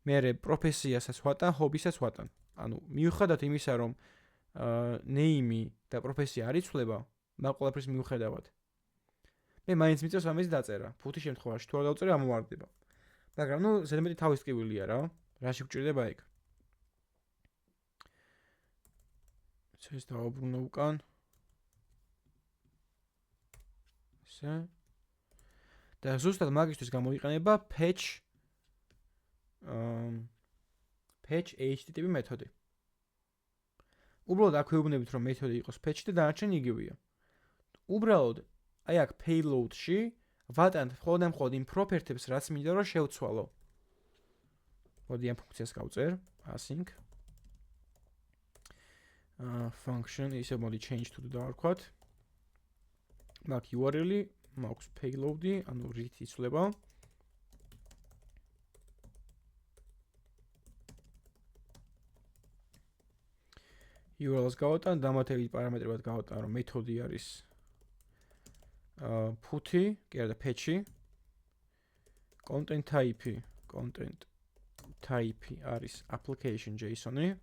მე პროფესიასაც ვატან, ჰობისაც ვატან. ანუ მიუხედავად იმისა, რომ name და პროფესია არ იცვლება, მაგ ყველაფრის მიუხედავად. მე მაინც მიწევს ამის დაწერა. ფუთი შემთხვევაში თუ არ დავწერე, ამოვარდება. მაგრამ ნუ ზედმეტი თავის ტკივილია რა. რაში გვჭირდება ეგ? ეს დავაბრუნო უკან. ესე. და ზუსტად მაგისთვის გამოიყენება patch HTTP მეთოდი. უბრალოდ აქ ვეუბნებით რომ მეთოდი იყოს patch და დანარჩენი იგივეა. უბრალოდ აი აქ payload-ში ვატანთ მხოლოდ იმ property-ებს, რაც მინდა რომ შევცვალო. მოდი ამ ფუნქციას გავწერ, async function ისე მოდი change to დავარქვათ. მაგ URL-ი, მაქვს payload-ი, ანუ read იცვლება. URL-ს გავატან, დამატებით პარამეტრებად გავატან, რომ მეთოდი არის ფუთი, კი არა და patch-ი. Content type არის application JSON-ი.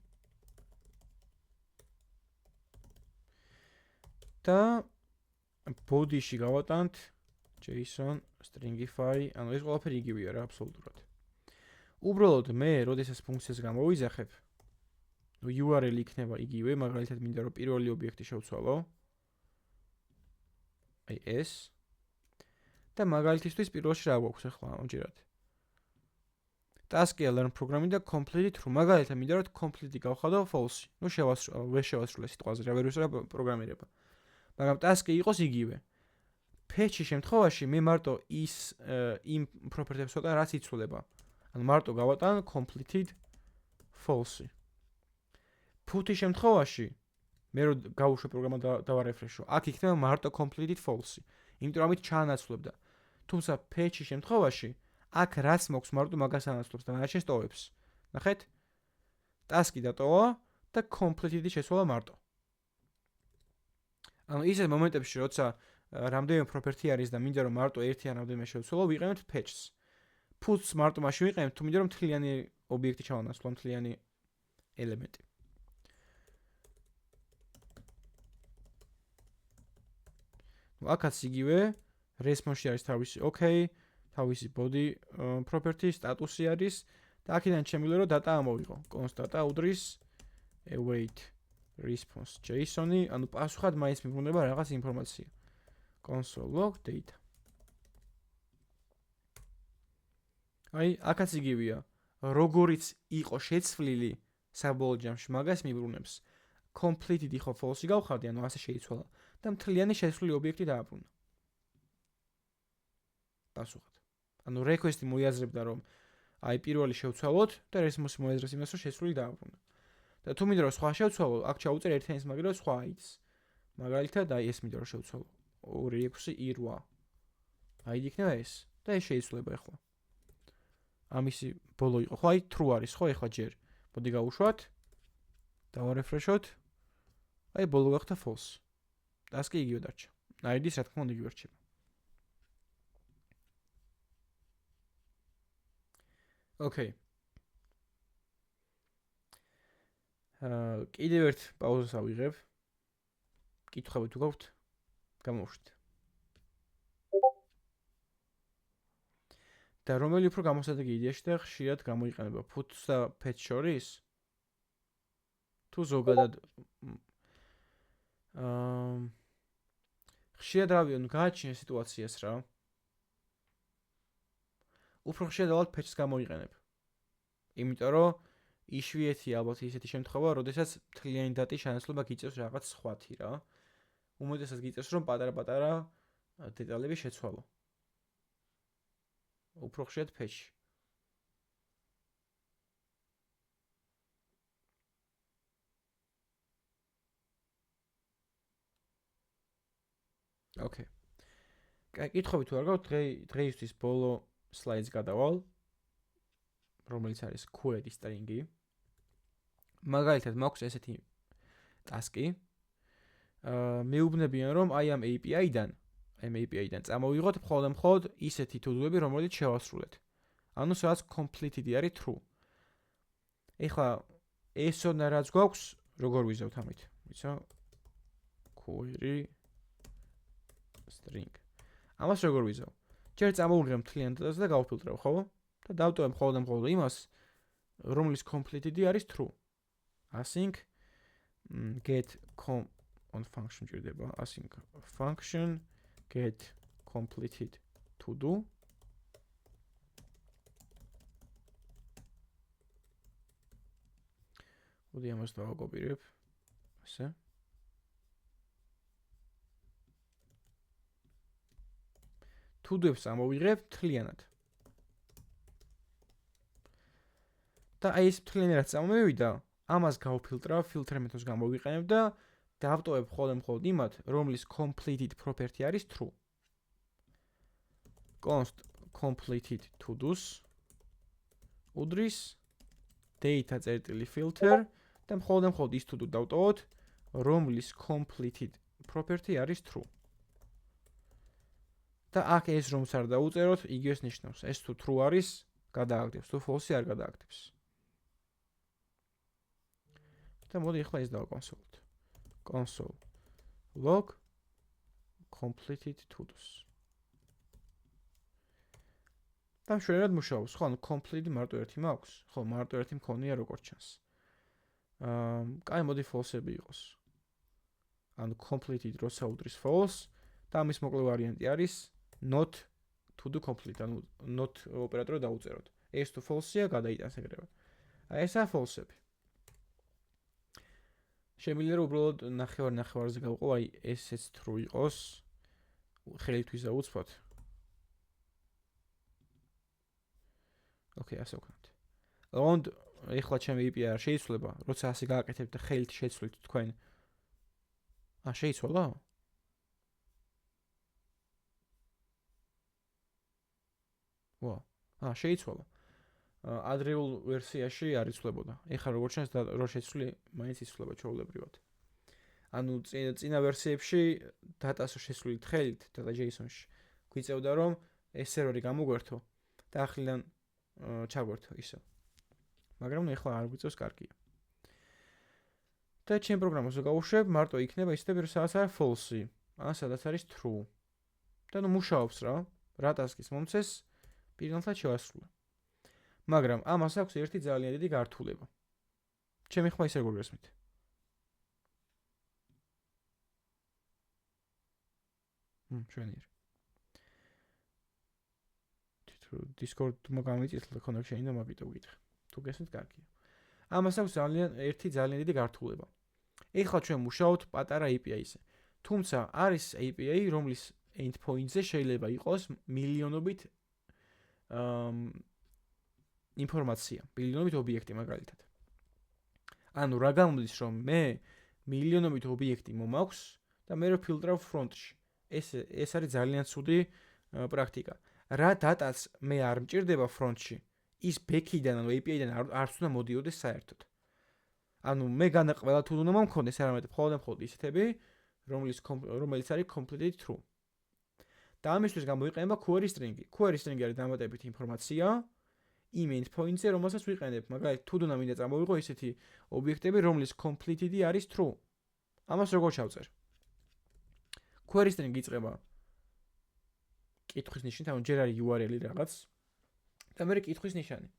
და body-ში გავატანთ JSON stringify, ანუ ეს ყველაფერი იგივეა რა აბსოლუტურად. უბრალოდ მე, როდესაც ფუნქციას გამოვიძახებ, ნუ URL იქნება იგივე, მაგალითად მინდა რომ პირველი ობიექტი შევცვალო. აი ეს. და მაგალითისთვის პირველში რა გვაქვს ახლა ამჯერად? task-ია learn programming და complete true. მაგალითად მინდა რომ complete გავხადო false. ნუ ვერ შევასრულე სიტყვაზე, რა ვერ ვისურვებ პროგრამირება. მაგრამ task-ი იყოს იგივე. patch-ში შემთხვევაში მე მარტო იმ property-ებს ვატან, რაც იცვლება. ანუ მარტო გავატან completed false. ფუთი შემთხვევაში მე რო გავუშვებ პროგრამა და დავარეფრეშო, აქ იქნება მარტო completed false. იმიტომ რომ ამით ჩაანაცვლებდა. თუმცა patch-ში შემთხვევაში აქ რაც მოქვს მარტო მაგას ანაცვლებს და რა შეესტოვებს. ნახეთ? task-ი დატოვა და completed-ი შესვლა მარტო. ანუ ისეთ მომენტებში, როცა რამდენიმე property არის და მინდა რომ მარტო ერთი ან რამდენიმე შევცვალო, ვიყენებთ patch-ს. puts მარტო მაშინ ვიყენებთ, თუ მინდა რომ მთლიანი ობიექტი ჩავანაცვლო, მთლიანი ელემენტი. ნუ აქაც იგივე, response-ში არის თავისი OK, თავისი body property, სტატუსი არის და აქედან შემიძლია რომ data ამოვიღო. const data უდრის await response JSON-ი, ანუ პასუხად მაინც მიბრუნდება რაღაც ინფორმაცია. console log data. აი, აქაც იგივეა. როგორიც იყო შეცვლილი საბოლოო ჯამში, მაგას მიბრუნებს. completed იყო false-ი გავხარდი, ანუ ასე შეიცვალა და მთლიანი შეცვლილი ობიექტი დააბრუნა. პასუხად. ანუ request-ი მოიაზრებდა რომ აი პირველი შევცვალოთ და response-ი მოიაზრებს იმას რომ შეცვლილი დააბრუნა. და თუ მინდა რომ სხვა შევცვალო, აქ ჩაუწერ ერთიანის მაგალითად სხვა ID-ს. მაგალითად აი ეს მინდა რომ შევცვალო. 26i8. ID იქნება ეს და ეს შეიცვლება ახლა. ამისი ბოლო იყო. ხო აი true არის, ხო ახლა ჯერ. მოდი გავუშვათ. დავარეფრეშოთ. აი ბოლო გახდა false. და ასე იგივე დარჩა. ID-ს რა თქმა უნდა იგივე რჩება. Okay. კიდევ ერთ პაუზას ავიღებ. კითხავი თუ გაქვთ? გამოვშვით. და რომელი უფრო გამოსადეგი იდეაში და ხშირად გამოიყენება puts და pets შორის? თუ ზოგადად ხშირად რავი, გააჩნია სიტუაციას რა. უფრო ხშირად ალბათ pets გამოიყენებ. იმიტომ რომ იშვიათია ალბათ ისეთი შემთხვევა, როდესაც მთლიანი დატის შენაცვლება გიწევს რაღაც სხვათი რა. უმეტესად გიწევს რომ პატარა-პატარა დეტალები შეცვალო. უფრო ხშირად page. Okay. კითხავი თუ არ გაქვთ, დღეისთვის ბოლო slides გადავალ, რომელიც არის query string-ი. მაგალითად მაქვს ესეთი task-ი. მეუბნებიან რომ აი ამ API-დან წამოვიღოთ მხოლოდ ისეთი to-do-ები, რომელიც შევასრულეთ. ანუ სადაც completed არის true. ეხლა ეს რაც გვაქვს, როგორ ვიზავთ ამით? ვიცა? query string. ამას როგორ ვიზავ? ჯერ წამოვიღებ მთლიან დატას და გავფილტრებ, ხო? და დავტოვებ მხოლოდ იმას, რომლის completed არის true. Async get on function ჭირდება. Async function get completed to do. მოდი ამას დავაკოპირებ. ასე. to-do-ებს ამოვიღებ მთლიანად. და აი ეს მთლიანად წამოვიდა, ამას გავფილტრავ, filter მეთოდს გამოვიყენებ და დავტოვებ მხოლოდ იმათ, რომლის completed property არის true. const completed to-dos უდრის data.filter და მხოლოდ ის to-do დავტოვოთ, რომლის completed property არის true. და აქ ეს რომს არ დაუწეროთ, იგივეს ნიშნავს. ეს თუ true არის, გადააგდებს, თუ false არ გადააგდებს. და მოდი ახლა ეს დავაკონსოლოთ. console log completed to-dos. და მშვენივრად მუშაობს. ხო, ანუ complete მარტო ერთი მაქვს. ხო, მარტო ერთი მქონია როგორც ჩანს. კაი, მოდი false-ები იყოს. ანუ completed როცა უდრის false და ამის მოკლე ვარიანტი არის not to do complete, ანუ not ოპერატორი დაუწეროთ. ეს თუ false-ია, გადაიტანს ეგრევე. აი ესაა false-ები. შემიძლია რომ უბრალოდ ნახევარზე გავყო, აი ესეც true იყოს. ხელით ვიზავუცფოთ. Okay, ასე ვქნათ. Und ეხლა ჩემი API არ შეიცვლება, როცა ასე გააკეთებ და ხელით შეცვლით თქვენ. შეიცვალა? შეიცვალა. ადრეულ ვერსიაში არ იცვლებოდა. ეხლა როგორც ჩანს და რო შეცვლი, მაინც იცვლება ჩვეულებრივად. ანუ წინა ვერსიებში დატას შეცვლით ხელით და JSON-ში გვიწევდა რომ ეს სერვერი გამოგვერთო და ახლიდან ჩაგვერთო ისე. მაგრამ ეხლა არ გვიწევს კარგია. და ჩემ პროგრამას გავუშვებ, მარტო იქნება ისეთები, სადაც არის false, ან სადაც არის true. და და ნუ მუშაობს რა ტასკის მომცეს პირნათლად შევასრულე. მაგრამ ამას აქვს ერთი ძალიან დიდი გართულება. ჩემი ხმა ისე გოგესმით. ჩვენიერი. Discord მაგამიწითლ connection-ი და მაგიტო ვკითხე. თუ გესმით, კარგია. ამას აქვს ერთი ძალიან დიდი გართულება. ეხლა ჩვენ მუშაობთ პატარა API-ზე. თუმცა არის API, რომლის endpoint-ზე შეიძლება იყოს მილიონობით ინფორმაცია, მილიონობით ობიექტი მაგალითად. ანუ რა გამოდის, რომ მე მილიონობით ობიექტი მომაქვს და მე რო ფილტრავ ფრონტში. ეს არის ძალიან ცუდი პრაქტიკა. რა დატაც მე არ მჭირდება ფრონტში, ის ბექიდან, ანუ API-დან არც უნდა მოდიოდეს საერთოდ. ანუ მე ყველა თუ უნდა მომქონდეს, არამედ მხოლოდ ისეთები, რომელიც არის completely true. და ამისთვის გამოიყენება query string-ი. Query string-ი არის დამატებითი ინფორმაცია იმ endpoint-ზე, რომელსაც ვიყენებ. მაგალითად, თუ უნდა მინდა წამოვიღო ისეთი ობიექტები, რომლის completely არის true. ამას როგორ ჩავწერ? Query string იწყება კითხვის ნიშნით, ანუ ჯერ არის URL-ი რაღაც და მე კითხვის ნიშანი.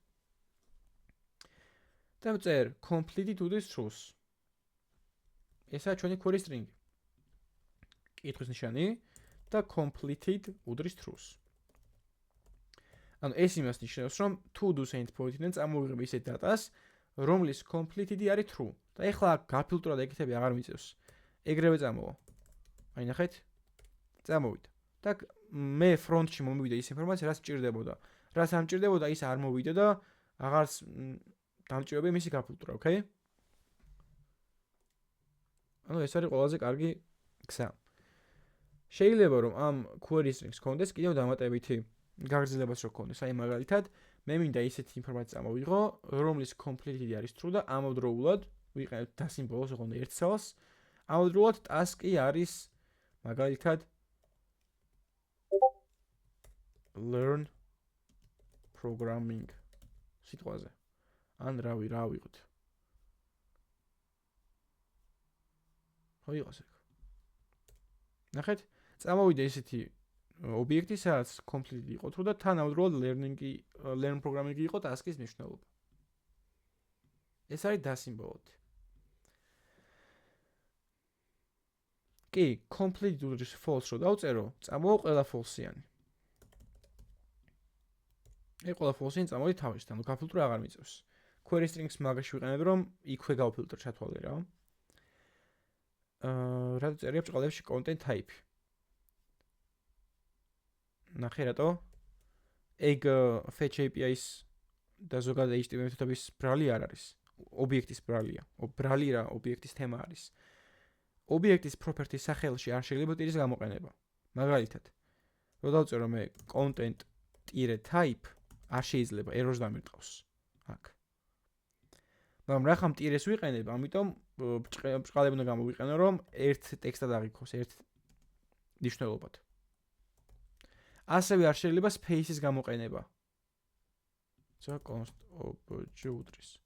და ვწერ completely to this truth. ესაა ჩვენი query string. კითხვის ნიშანი და completed უდრის truth. ანუ ეს იმას ნიშნავს, რომ to-dos endpoint-დან წამოვიღებ ისეთ დატას, რომლის completed არის true. და ეხლა გაფილტრა და ეკითები აღარ მიწევს. ეგრევე წამოვა. აი ნახეთ? წამოვიდა. და მე ფრონტში მომივიდა ის ინფორმაცია, რაც მჭირდებოდა. რაც არ მჭირდებოდა, ის არ მოვიდა და აღარც დამჭირდება მისი გაფილტრა, ოკეი? ანუ ეს არის ყველაზე კარგი გზა. შეიძლება რომ ამ query strings კონდეს კიდევ დამატებითი გაგრძელებას რო კონდეს. აი მაგალითად, მე მინდა ისეთი ინფორმაცია წამოვიღო, რომლის completely არის true და ამავდროულად ვიყენებ და სიმბოლოს ოღონდ ერთ ცელს. ამავდროულად task-ი არის მაგალითად learn programming სიტყვაზე. ან რა ვიყოთ. ხო იყოს ეგ. ნახეთ, წამოვიდა ისეთი ობიექტი, სადაც completely იყო true და თანავდროულად learn programming იყო task-ის მნიშვნელობა. ეს არის დასიმბოლოდი. კი, completely უდრის false რო დავწერო, წამოვა ყველა false-იანი. ყველა false-იანი წამოვიდა თავისთან, ანუ გაფილტრა აღარ მიწევს. Query strings მაგაში ვიყენებ, რომ იქვე გავფილტრო ჩათვალე რა. რა წერია ბჭყალებში content type. ნახე რატო? ეგ fetch API-ის და ზოგადად HTML მეთოდების ბრალი არ არის. ობიექტის ბრალია. ბრალი რა, ობიექტის თემა არის. ობიექტის property სახელში არ შეიძლება ტირის გამოყენება. მაგალითად, რო დავწერო მე content-type არ შეიძლება errors დამირტყავს. აქ. მაგრამ რა ხამ ტირეს ვიყენებ, ამიტომ ბჭყალები უნდა გამოვიყენო, რომ ერთ ტექსტად აღიქოს, ერთ ნიშნულობად. ასევე არ შეიძლება space-ის გამოყენება. const obj უდრის.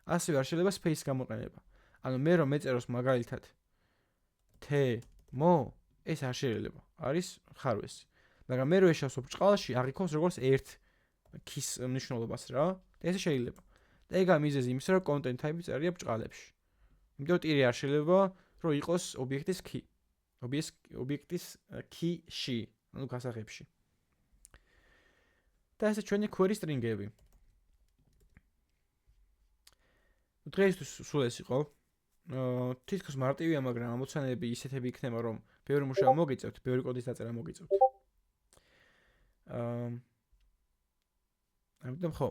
ასევე არ შეიძლება space-ის გამოყენება. ანუ მე რომ მეწეროს მაგალითად თემო, ეს არ შეიძლება. არის ხარვესი. მაგრამ მე რომ ეშავსო ბჭყალში, აღიქოს როგორც ერთ key-ის ნიშნულობას რა. ესე შეიძლება. და ეგ ამიზეზი იმის, რომ content type წერია ბჭყალებში. იმიტომ ტირი არ შეიძლება, რომ იყოს ობიექტის key. ობიექტის key-ში, ანუ გასაღებში. და ესე ჩვენი query string-ები. დღეისთვის სულ ეს იყო. თითქოს მარტივია, მაგრამ ამოცანები ისეთები იქნება, რომ ბევრი მუშაობა მოგიწევთ, ბევრი კოდის დაწერა მოგიწევთ. ამიტომ ხო.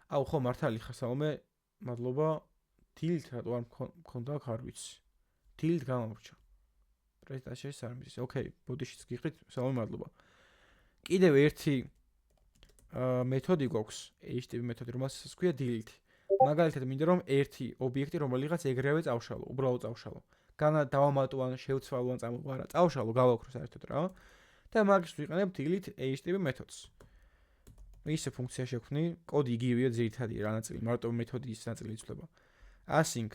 აუ ხო მართალი ხარ საომე, მადლობა. დილით რატო არ მქონდა აქ არ ვიცი. დილით გამომრჩა. პრეზენტაციაში არ მისის. ოკეი, ბოდიშიც გიყრით, საომე მადლობა. კიდევ ერთი მეთოდი გვაქვს, HTTP მეთოდი, რომელსაც ქვია delete. მაგალითად მინდა რომ ერთი ობიექტი რომელიღაც ეგრევე წავშალო, უბრალოდ წავშალო. განა დავამატო ან შევცვალო ან წამოვა რა, წავშალო, გავაქრო საერთოდ რა. და მაგისთვის ვიყენებ delete HTTP მეთოდს. ისე ფუნქცია შექმნი, კოდი იგივეა ძირითადი რა ნაწილი, მარტო მეთოდის ნაწილი იცვლება. Async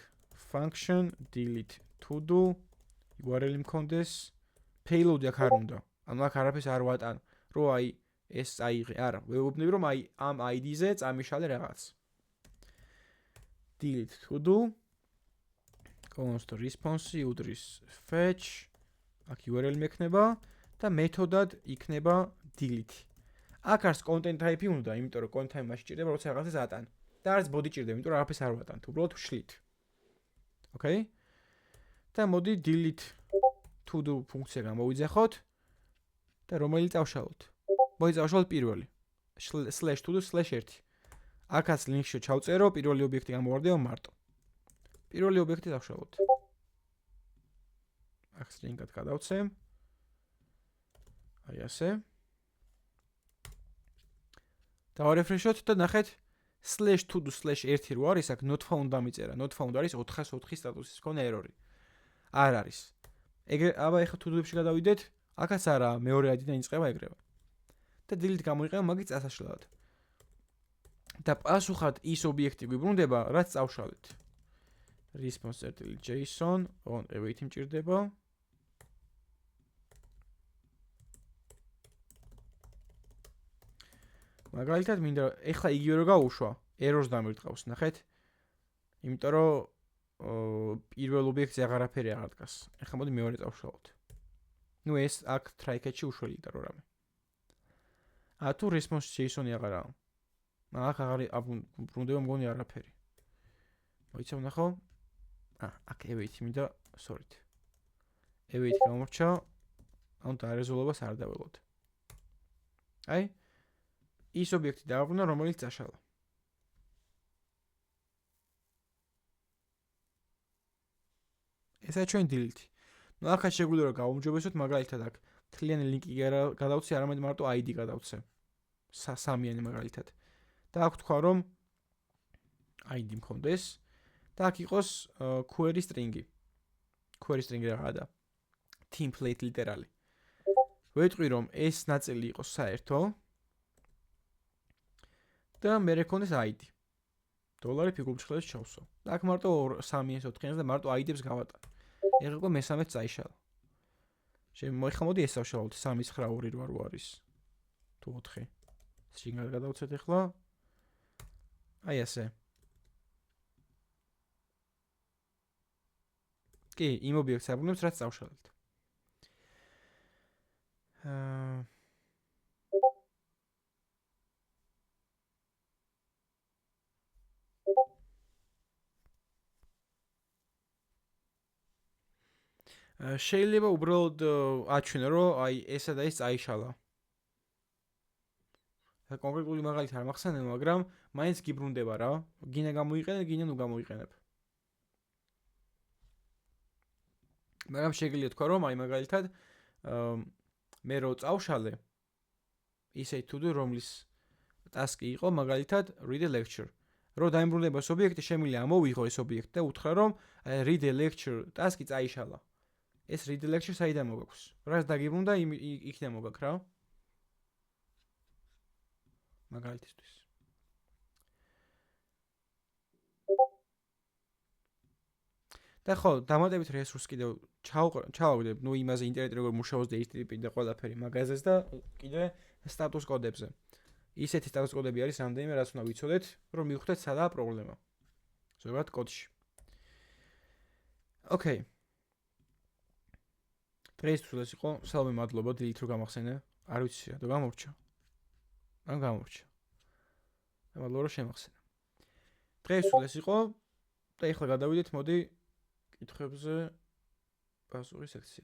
function delete to do URL მქონდეს, payload-ი აქ არ უნდა. ანუ აქ არაფერს არ ვატან, რომ აი ეს წაიღე, არა, ვეუბნები რომ აი ამ ID-ზე წამიშალე რაღაც. delete to do const response უდრის fetch აქ URL მექნება და მეთოდად იქნება delete. აქ არის content type უნდა, იმიტომ რომ content type მაშინ ჭირდება, როცა რაღაცას ატან. და არის body ჭირდება, იმიტომ რომ არაფერს არ ვატანთ, უბრალოდ ვშლით. Okay? და მოდი delete to do ფუნქცია გამოვიძახოთ და რომელი წავშალოთ. მოიწავშალოთ პირველი. /to_do/1. აქაც ლინკში ჩავწერო, პირველი ობიექტი გამოვარდება მარტო. პირველი ობიექტი დავშალოთ. აქ string-ად გადავცემ. აი ასე. დავარეფრეშოთ და ნახეთ /to_do/1 რო არის, აქ not found დამიწერა. not found არის 404 სტატუსის მქონე ერორი. არ არის. ეგრე აბა ეხლა to-do-ებში გადავიდეთ. აქაც არა, მეორე ID-დან იწყება ეგრევე. და delete გამოიყენა მაგის წასაშლელად. და პასუხად ის ობიექტი გვიბრუნდება, რაც წავშალეთ. response.json on await მჭირდება. მაგალითად მინდა ეხლა იგივე რო გავუშვა, errors დამირტყავს, ნახეთ. იმიტომ რომ პირველ ობიექტზე აღარაფერი აღარ დგას. ეხლა მოდი მეორე წავშალოთ. ნუ ეს აქ try-catch-ში უშველი და რო რამე. თუ response.json-ი აღარაა. აქ აღარ ბრუნდება მგონი არაფერი. მოიცავ ნახო. აქ await მინდა, sorry. await გამორჩა. ანუ დარეზოლობას არ დაველოთ. აი ის ობიექტი დააბრუნა, რომელიც წაშალა. ესაა ჩვენ delete. ნუ ახაც შეგვიძლია რომ გავუმჯობესოთ, მაგალითად აქ თლიანი ლინკი გადავცე, არამედ მარტო ID გადავცე. სამიანი მაგალითად. და აქ თქვა რომ ID მქონდეს და აქ იყოს query string-ი. query string-ი რაღაცა და template literally. ვეტყვი რომ ეს ნაწილი იყოს საერთო და მე რეკონდეს ID. $, ფიგურულ ჭრილებს ჩავსო. და აქ მარტო 3-4-იანს და მარტო ID-ებს გავატან. ეხლა მესამეც წაიშალა. მოიხლა მოდი ეს დავშალოთ 3-9-2-8 არის. თუ 4. string-ად გადავცეთ ეხლა. აი ასე. კი, იმ ობიექტს აბრუნებს, რაც წავშალეთ. შეიძლება უბრალოდ აჩვენო, რომ აი ესა და ეს წაიშალა. კონკრეტული მაგალითი არ მახსენებ, მაგრამ მაინც გიბრუნდება რა. გინდა გამოიყენებ, გინდა ნუ გამოიყენებ. მაგრამ შეგიძლია თქვა, რომ აი მაგალითად მე რო წავშალე ისე to do რომლის task-ი იყო მაგალითად read a lecture. რო დაიმბრუნდება ეს ობიექტი, შემიძლია ამოვიღო ეს ობიექტი და უთხრა, რომ read a lecture task-ი წაიშალა. ეს read a lecture საიდან მოგაქვს? რაც დაგიბრუნდა, იქიდან მოგაქ რა. მაგალითისთვის. და ხო, დამატებით რესურს კიდევ ჩავაგდებ, ნუ იმაზე ინტერნეტი როგორ მუშაობს და HTTP და ყველაფერი მაგაზეს და კიდე სტატუს კოდებზე. ისეთი სტატუს კოდები არის რამდენიმე, რაც უნდა ვიცოდეთ, რომ მივხვდეთ სადაა პრობლემა. ზოგადად კოდში. Okay. დღეისთვის ეს იყო, სალამი მადლობა, დილით რო გამახსენე. არ ვიცი რა, გამორჩა. ან გამორჩა. მადლობა რომ შემახსენე. დღეისთვის ეს იყო და ეხლა გადავიდეთ, მოდი კითხებზე პასუხის სექცია.